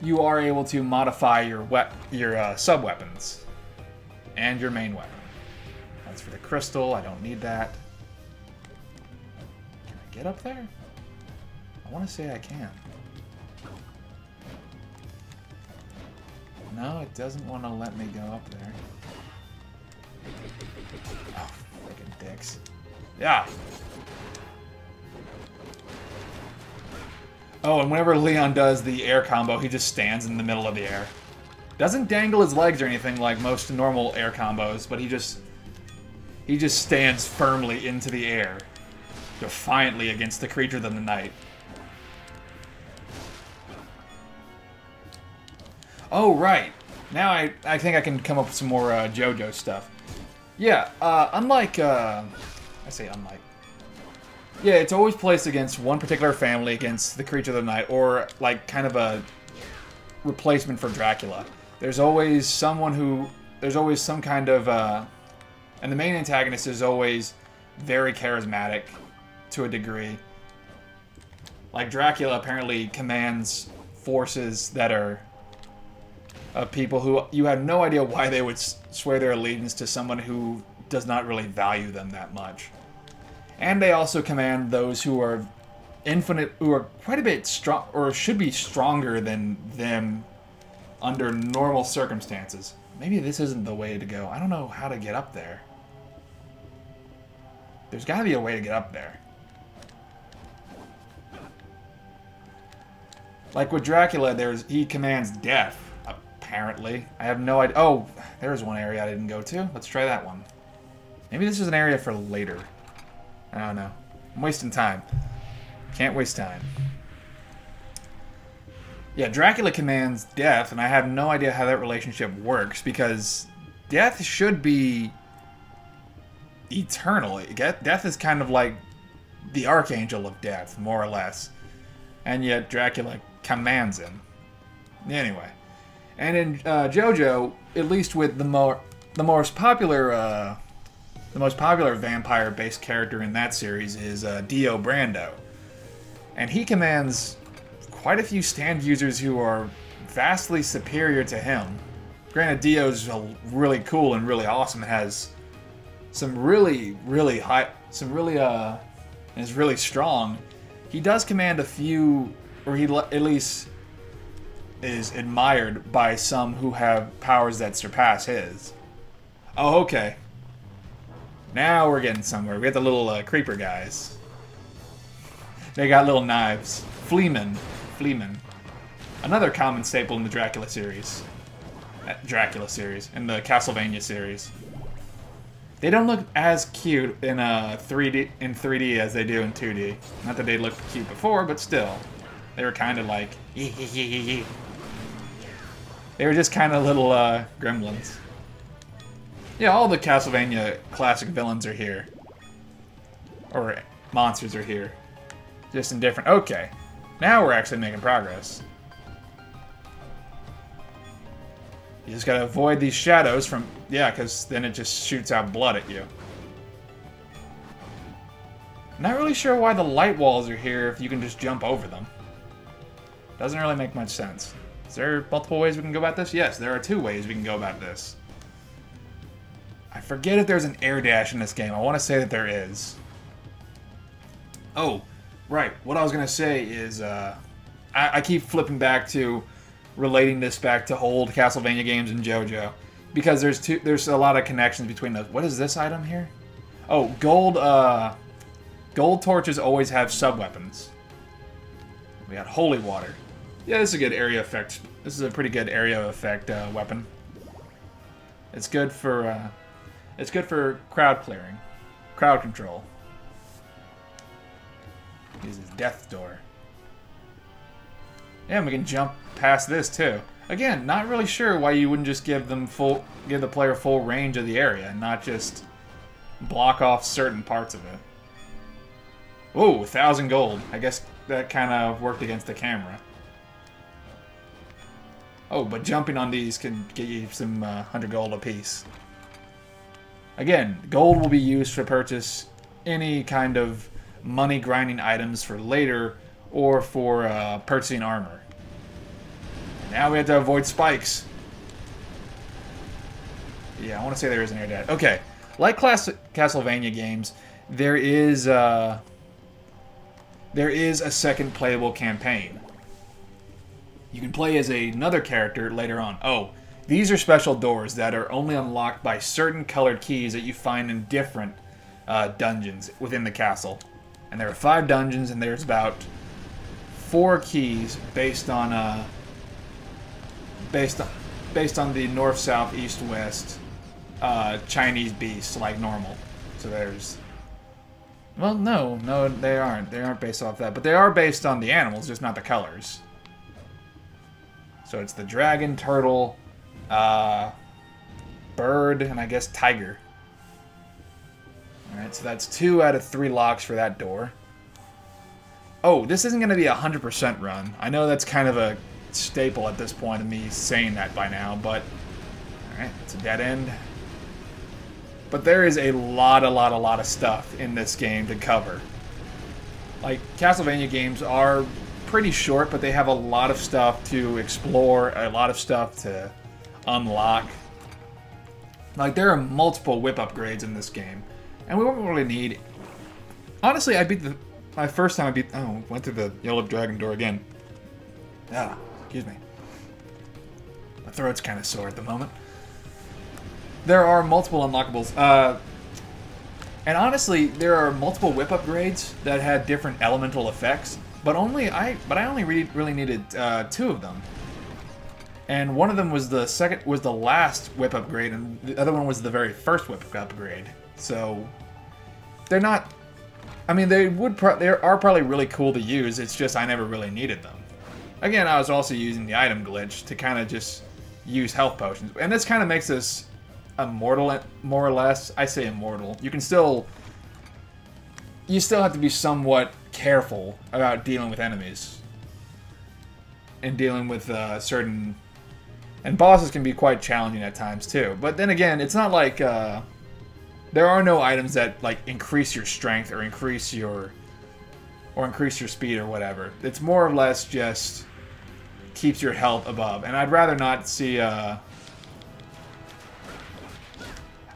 you are able to modify your sub-weapons and your main weapon. That's for the crystal. I don't need that. Can I get up there? I want to say I can. No, it doesn't want to let me go up there. Oh, freaking dicks. Yeah. Oh, and whenever Leon does the air combo, he just stands in the middle of the air. Doesn't dangle his legs or anything like most normal air combos, but he just stands firmly into the air, defiantly against the creature of the night. Oh, right. Now I think I can come up with some more JoJo stuff. Yeah, unlike... I say unlike. Yeah, it's always placed against one particular family, against the creature of the night, or like kind of a replacement for Dracula. There's always someone who... There's always some kind of... and the main antagonist is always very charismatic to a degree. Like Dracula apparently commands forces that are... of people who you have no idea why they would swear their allegiance to someone who does not really value them that much. And they also command those who are quite a bit strong, or should be stronger than them under normal circumstances. Maybe this isn't the way to go. I don't know how to get up there. There's got to be a way to get up there. Like with Dracula, he commands death. Apparently. I have no idea. Oh, there's one area I didn't go to. Let's try that one. Maybe this is an area for later. I don't know. I'm wasting time. Can't waste time. Yeah, Dracula commands death, and I have no idea how that relationship works, because death should be eternal. Death is kind of like the archangel of death, more or less. And yet Dracula commands him. Anyway. And in JoJo, at least with the most popular vampire-based character in that series is Dio Brando. And he commands quite a few stand users who are vastly superior to him. Granted, Dio's really cool and really awesome. It has some really is really strong. He does command a few, or he at least is admired by some who have powers that surpass his. Oh, okay. Now we're getting somewhere. We got the little creeper guys. They got little knives. Fleamen. Another common staple in the Dracula series. In the Castlevania series. They don't look as cute in 3D as they do in 2D. Not that they looked cute before, but still. They were kind of like... They were just kind of little gremlins. Yeah, all the Castlevania classic villains are here. Or monsters are here. Just in different... Okay. Now we're actually making progress. You just gotta avoid these shadows from... Yeah, because then it just shoots out blood at you. Not really sure why the light walls are here if you can just jump over them. Doesn't really make much sense. Is there multiple ways we can go about this? Yes, there are 2 ways we can go about this. I forget if there's an air dash in this game. I want to say that there is. Oh, right. What I was going to say is... I keep flipping back to... relating this back to old Castlevania games and JoJo. Because there's a lot of connections between those. What is this item here? Oh, gold torches always have sub-weapons. We got holy water. Yeah, this is a good area effect. This is a pretty good area effect weapon. It's good for crowd clearing. Crowd control. Uses death door. Yeah, and we can jump past this too. Again, not really sure why you wouldn't just give the player full range of the area and not just block off certain parts of it. Whoa, 1,000 gold. I guess that kind of worked against the camera. Oh, but jumping on these can get you some 100 gold apiece. Again, gold will be used to purchase any kind of money grinding items for later or for purchasing armor. Now we have to avoid spikes. Yeah, I want to say there is an air dash. Okay, like classic Castlevania games, there is a second playable campaign. You can play as another character later on. Oh, these are special doors that are only unlocked by certain colored keys that you find in different dungeons within the castle. And there are 5 dungeons, and there's about 4 keys based on the north, south, east, west Chinese beasts like normal. So there's... Well, no, they aren't. They aren't based off that. But they are based on the animals, just not the colors. So it's the dragon, turtle, bird, and I guess tiger. Alright, so that's 2 out of 3 locks for that door. Oh, this isn't going to be a 100% run. I know that's kind of a staple at this point of me saying that by now, but... Alright, it's a dead end. But there is a lot of stuff in this game to cover. Like, Castlevania games are pretty short, but they have a lot of stuff to explore, a lot of stuff to unlock. Like, there are multiple whip upgrades in this game, and we won't really need... Honestly, I beat my first time I beat... Oh, went through the yellow dragon door again. Ah, excuse me. My throat's kind of sore at the moment. There are multiple unlockables. And honestly, there are multiple whip upgrades that had different elemental effects, but I only really needed 2 of them. And one of them was the last whip upgrade, and the other one was the very first whip upgrade. So they're not... I mean, they are probably really cool to use. It's just I never really needed them. Again, I was also using the item glitch to kind of just use health potions. And this kind of makes us immortal, more or less. I say immortal. You still have to be somewhat careful about dealing with enemies. And dealing with certain... And bosses can be quite challenging at times, too. But then again, it's not like... there are no items that, like, increase your strength or increase your speed or whatever. It's more or less just keeps your health above. And I'd rather not see... I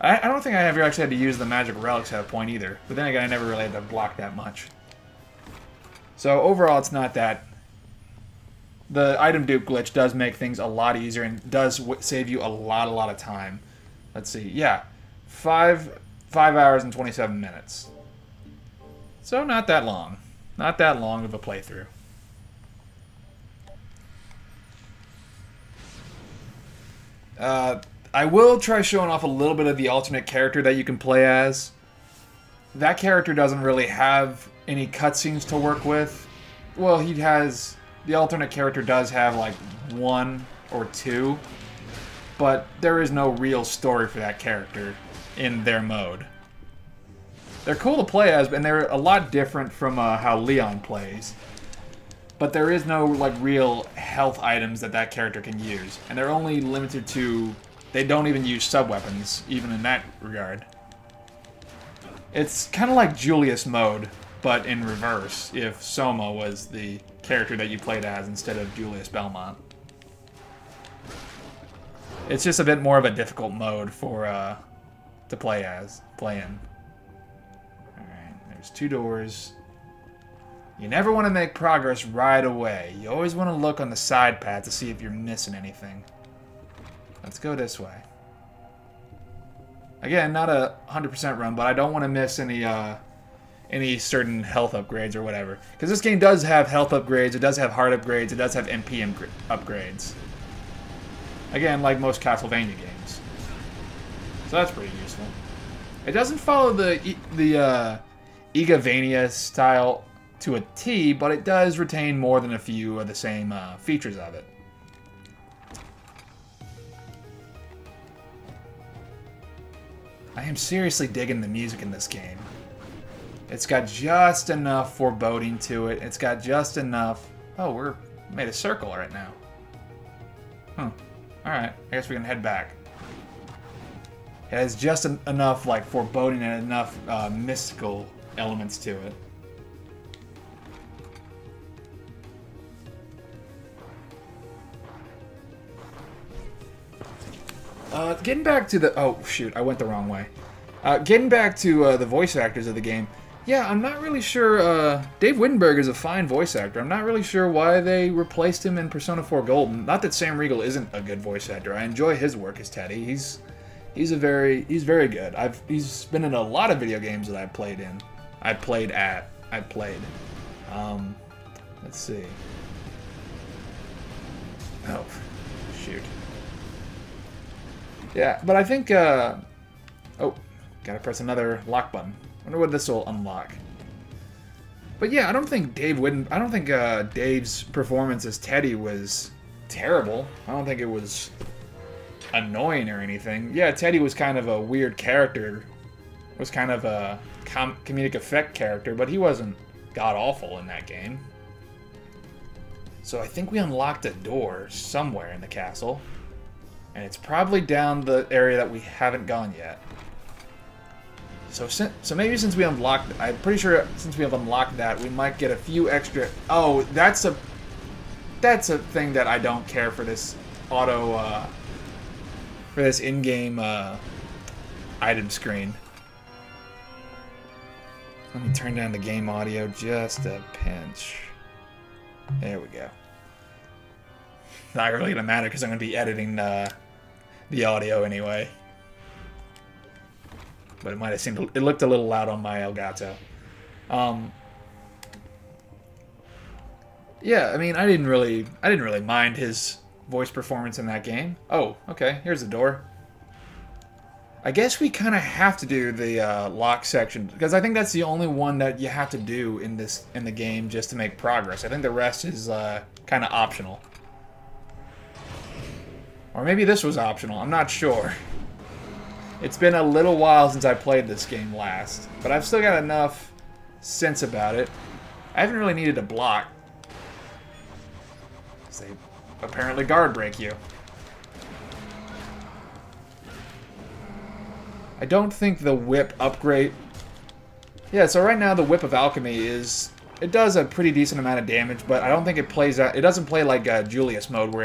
don't think I ever actually had to use the magic relics at a point either. But then again, I never really had to block that much. So overall, it's not that... The item dupe glitch does make things a lot easier and does save you a lot of time. Let's see. Yeah. 5 hours and 27 minutes. So not that long. Not that long of a playthrough. I will try showing off a little bit of the alternate character that you can play as. That character doesn't really have any cutscenes to work with. Well, he has... The alternate character does have, like, 1 or 2. But there is no real story for that character in their mode. They're cool to play as, and they're a lot different from how Leon plays. But there is no, like, real health items that character can use. And they're only limited to... They don't even use sub-weapons, even in that regard. It's kind of like Julius mode, but in reverse, if Soma was the character that you played as instead of Julius Belmont. It's just a bit more of a difficult mode for to play in. Alright, there's 2 doors. You never want to make progress right away. You always want to look on the side path to see if you're missing anything. Let's go this way. Again, not a 100% run, but I don't want to miss any certain health upgrades or whatever. Because this game does have health upgrades, it does have heart upgrades, it does have MP upgrades. Again, like most Castlevania games. So that's pretty useful. It doesn't follow the Igavania style to a T, but it does retain more than a few of the same features of it. I am seriously digging the music in this game. It's got just enough foreboding to it. It's got just enough... Oh, we're made a circle right now. Alright, I guess we can head back. It has just enough, like, foreboding and enough mystical elements to it. Getting back to the... Oh, shoot, I went the wrong way. Getting back to the voice actors of the game. Yeah, I'm not really sure... Dave Wittenberg is a fine voice actor. I'm not really sure why they replaced him in Persona 4 Golden. Not that Sam Riegel isn't a good voice actor. I enjoy his work as Teddy. He's very good. He's been in a lot of video games that I've played in. Let's see. Oh, shoot. Yeah, but I think, oh, gotta press another lock button. Wonder what this will unlock. But yeah, I don't think Dave's performance as Teddy was terrible. I don't think it was annoying or anything. Yeah, Teddy was kind of a weird character. Was kind of a comedic effect character, but he wasn't god-awful in that game. So I think we unlocked a door somewhere in the castle. And it's probably down the area that we haven't gone yet. So maybe since we unlocked... I'm pretty sure since we have unlocked that, we might get a few extra... Oh, that's a thing that I don't care for this auto... for this in-game item screen. Let me turn down the game audio just a pinch. There we go. Not really gonna matter because I'm gonna be editing the audio anyway. But it might have seemed... It looked a little loud on my Elgato. Yeah, I mean, I didn't really mind his voice performance in that game. Oh, okay, here's the door. I guess we kind of have to do the lock section because I think that's the only one that you have to do in the game just to make progress. I think the rest is kind of optional. Or maybe this was optional, I'm not sure. It's been a little while since I played this game last, but I've still got enough sense about it. I haven't really needed to block. They apparently guard break you. I don't think the whip upgrade... Yeah, so right now the Whip of Alchemy is... It does a pretty decent amount of damage, but I don't think it plays out... It doesn't play like Julius mode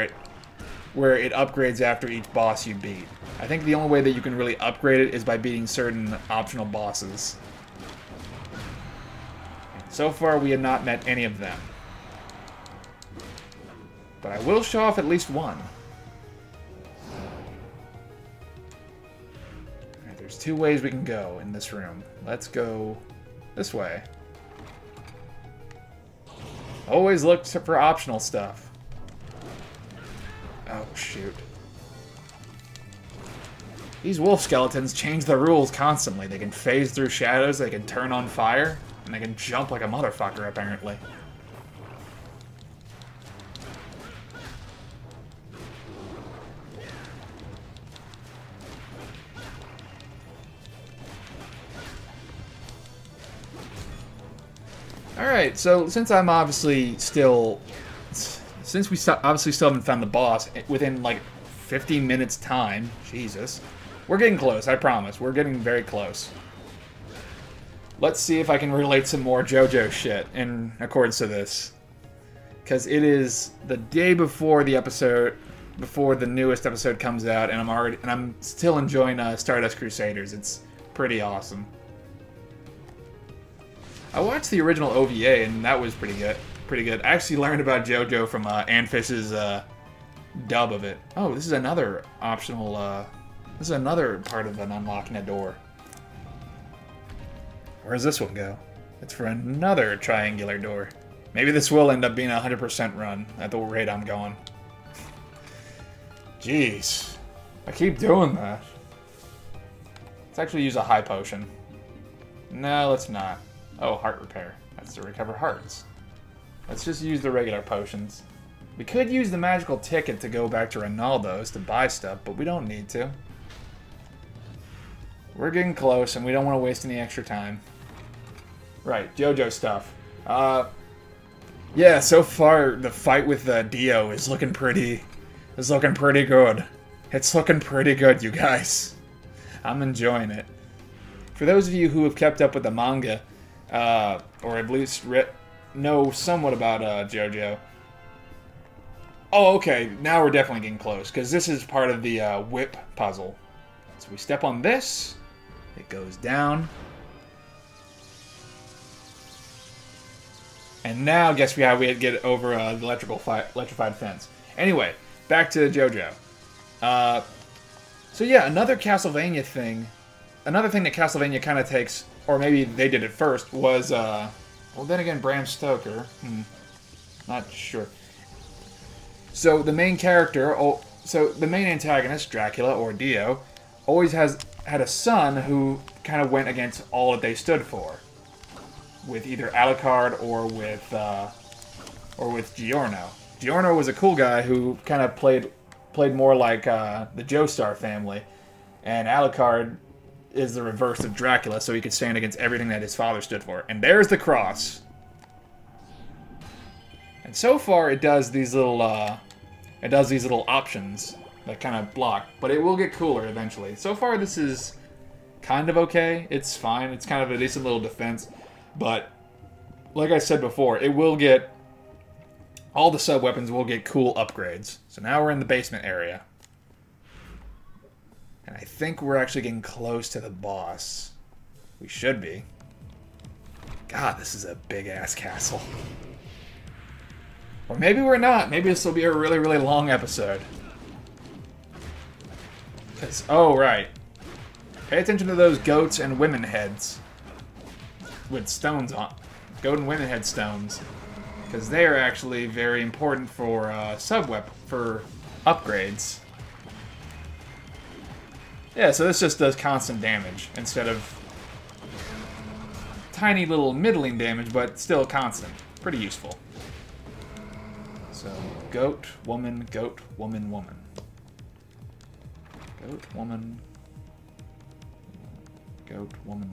where it upgrades after each boss you beat. I think the only way that you can really upgrade it is by beating certain optional bosses. So far, we have not met any of them. But I will show off at least one. Alright, there's two ways we can go in this room. Let's go this way. Always look for optional stuff. Oh, shoot. These wolf skeletons change the rules constantly. They can phase through shadows, they can turn on fire, and they can jump like a motherfucker, apparently. Alright, so since I'm obviously still... Since we obviously still haven't found the boss within, like, 15 minutes time, Jesus, we're getting close, I promise. We're getting very close. Let's see if I can relate some more JoJo shit in accordance to this. Because it is the day before the episode, before the newest episode comes out, and I'm still enjoying Stardust Crusaders. It's pretty awesome. I watched the original OVA, and that was pretty good. I actually learned about JoJo from Anfish's dub of it. Oh, this is another optional. This is another part of an unlocking a door. Where does this one go? It's for another triangular door. Maybe this will end up being a 100% run at the rate I'm going. Jeez. I keep doing that. Let's actually use a high potion. No, let's not. Oh, heart repair. That's to recover hearts. Let's just use the regular potions. We could use the magical ticket to go back to Ronaldo's to buy stuff, but we don't need to. We're getting close, and we don't want to waste any extra time. Right, JoJo stuff. Yeah, so far the fight with Dio is looking pretty. Good. It's looking pretty good, you guys. I'm enjoying it. For those of you who have kept up with the manga, or at least know somewhat about JoJo. Oh, okay. Now we're definitely getting close, because this is part of the whip puzzle. So we step on this. It goes down. And now, guess we had to get over the electrified fence. Anyway, back to JoJo. So yeah, another Castlevania thing. Another thing that Castlevania kind of takes, or maybe they did it first, was, well then again, Bram Stoker. Not sure. So the main character, so the main antagonist, Dracula, or Dio, always had a son who kind of went against all that they stood for. With either Alucard or with Giorno. Giorno was a cool guy who kind of played more like the Joestar family, and Alucard is the reverse of Dracula, so he could stand against everything that his father stood for. And there's the cross. And so far, it does these little options that kind of block, but it will get cooler eventually. So far, this is kind of okay. It's fine. It's kind of a decent little defense. But, like I said before, it will get... All the sub-weapons will get cool upgrades. So now we're in the basement area. And I think we're actually getting close to the boss. We should be. God, this is a big-ass castle. Or maybe we're not. Maybe this will be a really, really long episode. Because, oh, right. Pay attention to those goats and women heads. With stones on. Goat and women head stones. Because they are actually very important for sub-weapon, for upgrades. Yeah, so this just does constant damage instead of tiny little middling damage, but still constant. Pretty useful. So, goat, woman, woman. Goat, woman. Goat, woman.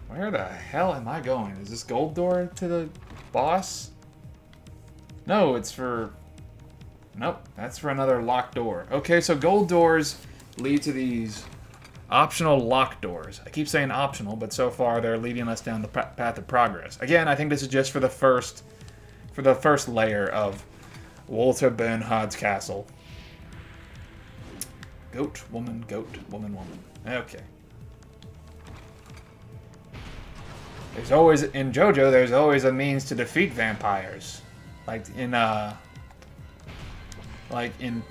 Where the hell am I going? Is this gold door to the boss? No, it's for... Nope, that's for another locked door. Okay, so gold doors lead to these optional locked doors. I keep saying optional, but so far they're leading us down the path of progress. Again, I think this is just for the first layer of Walter Bernhard's castle. Goat, woman, woman. Okay. There's always, in JoJo, there's always a means to defeat vampires. Like in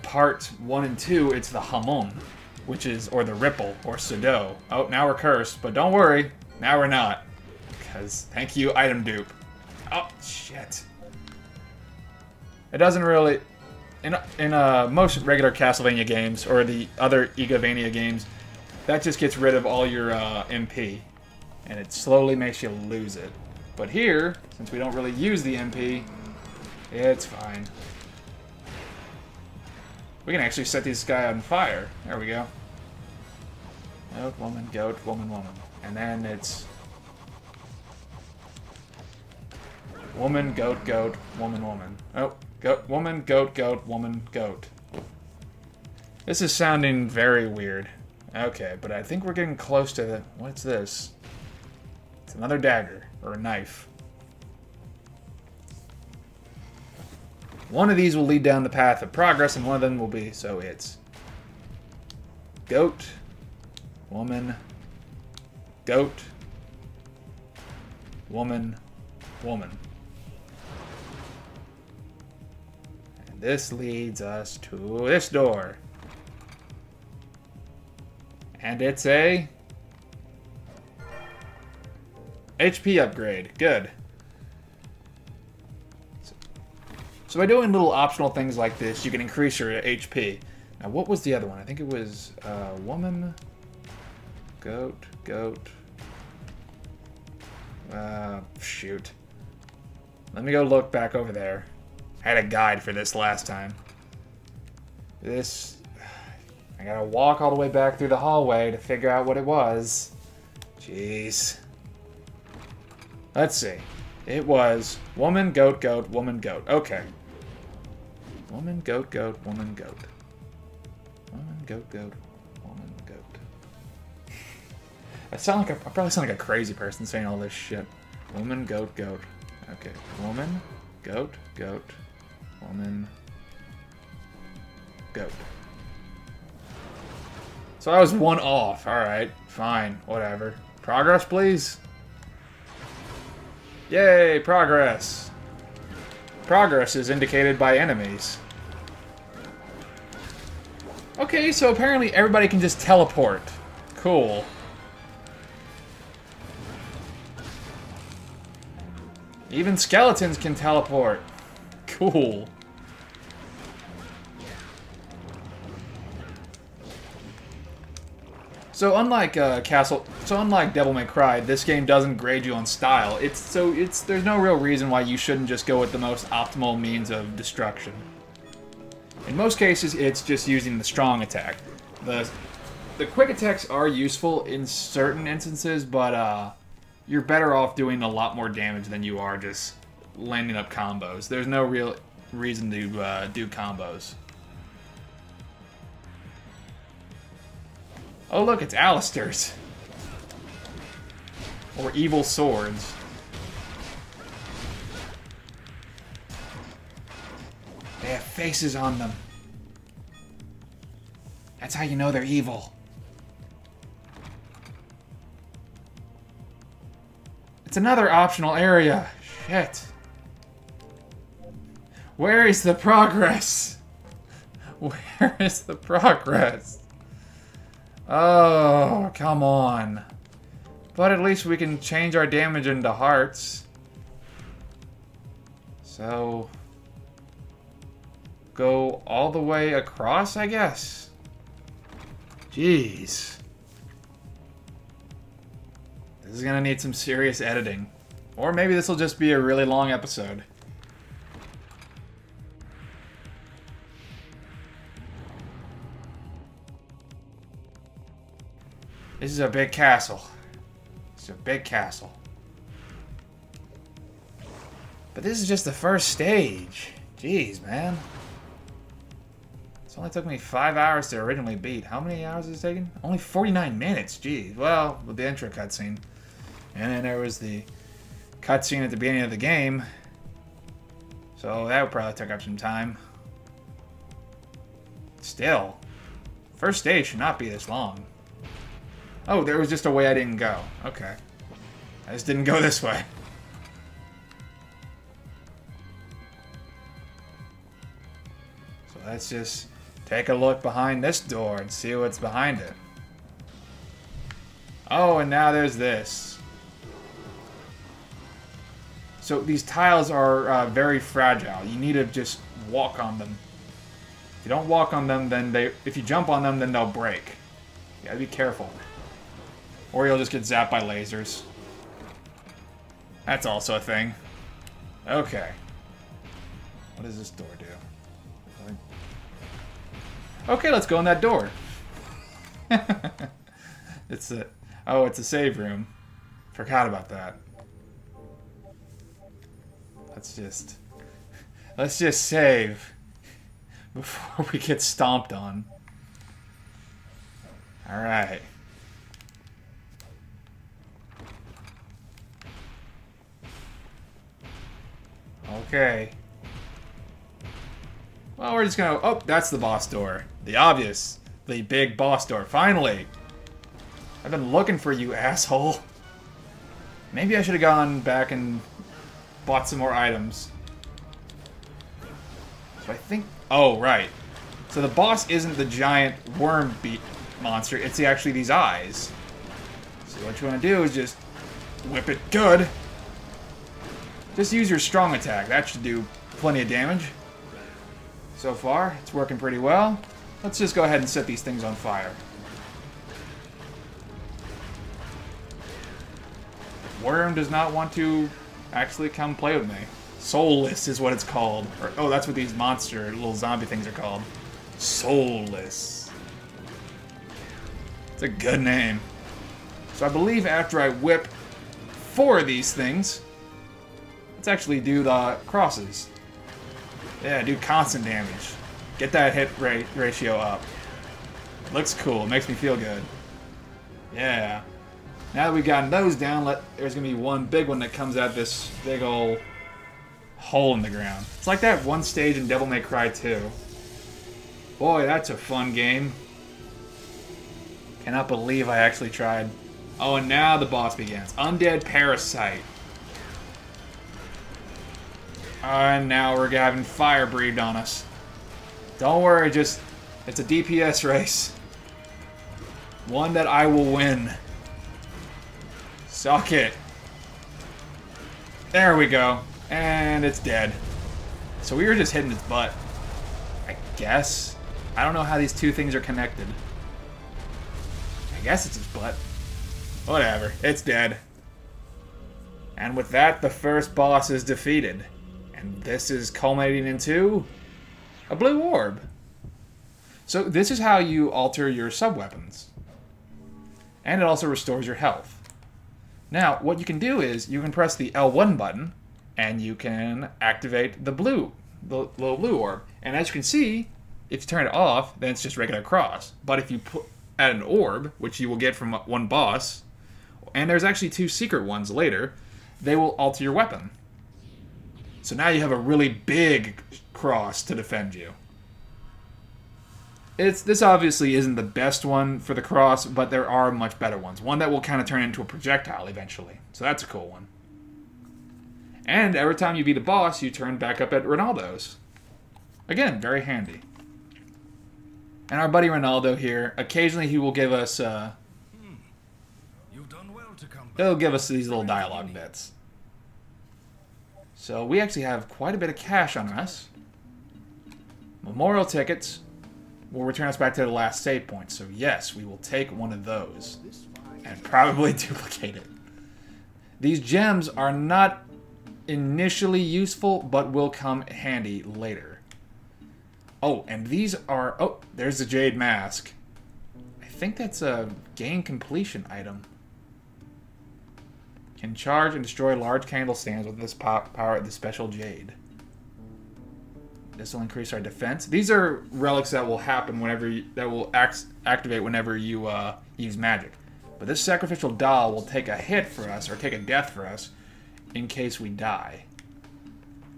part 1 and 2, it's the Hamon, which is, or the Ripple, or Sudo. Oh, now we're cursed, but don't worry, now we're not. Because, thank you, item dupe. Oh, shit. It doesn't really, in most regular Castlevania games, or the other Igavania games, that just gets rid of all your MP. And it slowly makes you lose it. But here, since we don't really use the MP, it's fine. We can actually set this guy on fire. There we go. Goat, woman. And then it's... woman, goat, woman. Oh, goat, woman, goat. This is sounding very weird. Okay, but I think we're getting close to the... What's this? It's another dagger, or a knife. One of these will lead down the path of progress, and one of them will be, so it's... goat, woman, goat, woman. And this leads us to this door. And it's a... HP upgrade. Good. So by doing little optional things like this, you can increase your HP. Now, what was the other one? I think it was woman, goat. Shoot. Let me go look back over there. I had a guide for this last time. I gotta walk all the way back through the hallway to figure out what it was. Jeez. Let's see. It was woman, goat. Okay. Woman, goat, woman, goat. Woman, goat, woman, goat. I probably sound like a crazy person saying all this shit. Woman, goat. Okay. Woman, goat, woman, goat. So I was one off. Alright, fine, whatever. Progress, please. Yay, progress! Progress is indicated by enemies. Okay, so apparently everybody can just teleport. Cool. Even skeletons can teleport. Cool. So unlike unlike Devil May Cry, this game doesn't grade you on style. There's no real reason why you shouldn't just go with the most optimal means of destruction. In most cases, it's just using the strong attack. The quick attacks are useful in certain instances, but you're better off doing a lot more damage than you are just landing up combos. There's no real reason to do combos. Oh look, it's Alistair's. Or evil swords. They have faces on them. That's how you know they're evil. It's another optional area. Shit. Where is the progress? Where is the progress? Oh, come on. But at least we can change our damage into hearts. So... go all the way across, I guess? Jeez. This is gonna need some serious editing. Or maybe this will just be a really long episode. This is a big castle. It's a big castle. But this is just the first stage. Jeez, man. It only took me 5 hours to originally beat. How many hours has it taken? Only 49 minutes. Jeez. Well, with the intro cutscene. And then there was the cutscene at the beginning of the game. So that probably took up some time. Still. First stage should not be this long. Oh, there was just a way I didn't go. Okay. I just didn't go this way. So let's just take a look behind this door and see what's behind it. Oh, and now there's this. So these tiles are very fragile. You need to just walk on them. If you don't walk on them, then if you jump on them, then they'll break. You gotta be careful. Or you'll just get zapped by lasers. That's also a thing. Okay. What does this door do? Okay, let's go in that door. It's a save room. Forgot about that. Let's just save before we get stomped on. All right. Okay. Well, we're just gonna... Oh, that's the boss door. The big boss door. Finally! I've been looking for you, asshole. Maybe I should have gone back and bought some more items. So I think... Oh, right. So the boss isn't the giant worm beat monster. It's actually these eyes. So what you want to do is just whip it good. Just use your strong attack. That should do plenty of damage. So far, it's working pretty well. Let's just go ahead and set these things on fire. Worm does not want to actually come play with me. Soulless is what it's called. Or, oh, that's what these monster little zombie things are called. Soulless. It's a good name. So I believe after I whip 4 of these things, let's actually do the crosses. Yeah, do constant damage. Get that hit ratio up. Looks cool. Makes me feel good. Yeah. Now that we've gotten those down, there's going to be one big one that comes out this big old hole in the ground. It's like that one stage in Devil May Cry 2. Boy, that's a fun game. Cannot believe I actually tried. Oh, and now the boss begins. Undead Parasite. And now we're having fire breathed on us. Don't worry, it's a DPS race. One that I will win. Suck it. There we go. And it's dead. So we were just hitting its butt. I guess. I don't know how these two things are connected. I guess it's its butt. Whatever. It's dead. And with that, the first boss is defeated. And this is culminating into a blue orb. So this is how you alter your sub-weapons. And it also restores your health. Now, what you can do is you can press the L1 button and you can activate the little blue orb. And as you can see, if you turn it off, then it's just regular cross. But if you add an orb, which you will get from one boss, and there's actually 2 secret ones later, they will alter your weapon. So now you have a really big cross to defend you. This obviously isn't the best one for the cross, but there are much better ones. One that will kind of turn into a projectile eventually. So that's a cool one. And every time you beat the boss, you turn back up at Ronaldo's. Again, very handy. And our buddy Ronaldo here, occasionally he will give us... You've done well to come back. He'll give us these little dialogue bits. So we actually have quite a bit of cash on us. Memorial tickets will return us back to the last save point. So yes, we will take one of those. And probably duplicate it. These gems are not initially useful, but will come handy later. Oh, and these are... Oh, there's the Jade Mask. I think that's a gain completion item. Can charge and destroy large candle stands with this power of the special Jade. This will increase our defense. These are relics that will happen whenever that will activate whenever you use magic. But this sacrificial doll will take a hit for us, or take a death for us, in case we die.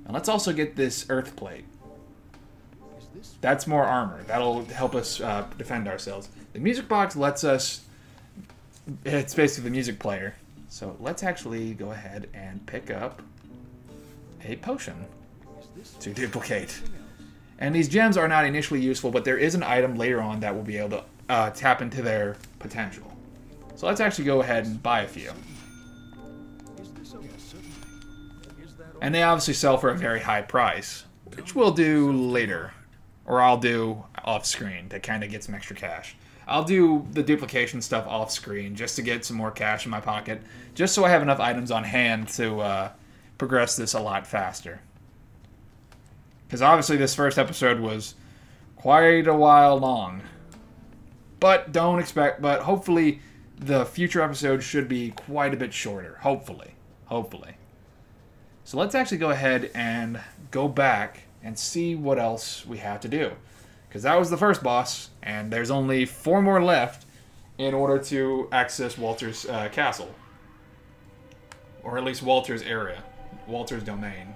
And let's also get this earth plate. That's more armor. That'll help us defend ourselves. The music box lets us... It's basically the music player. So let's actually go ahead and pick up a potion to duplicate. And these gems are not initially useful, but there is an item later on that will be able to tap into their potential. So let's actually go ahead and buy a few. And they obviously sell for a very high price, which we'll do later. Or I'll do off screen to kind of get some extra cash. I'll do the duplication stuff off screen just to get some more cash in my pocket, just so I have enough items on hand to progress this a lot faster. Because obviously this first episode was quite a while long. But hopefully the future episodes should be quite a bit shorter. Hopefully. So let's actually go ahead and go back and see what else we have to do. Because that was the first boss, and there's only 4 more left in order to access Walter's castle. Or at least Walter's area. Walter's domain.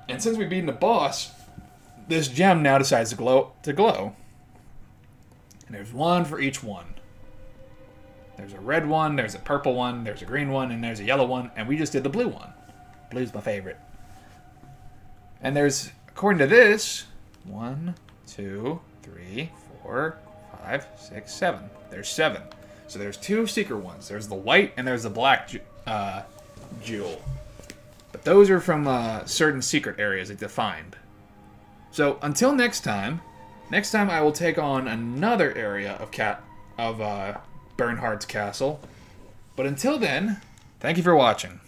And since we've beaten the boss, this gem now decides to glow. And there's one for each one. There's a red one, there's a purple one, there's a green one, and there's a yellow one, and we just did the blue one. Blue's my favorite. And there's, according to this, 1, 2, 3, 4, 5, 6, 7. There's 7. So there's 2 secret ones. There's the white and there's the black jewel. But those are from certain secret areas that defined. So until next time I will take on another area of Bernhardt's castle. But until then, thank you for watching.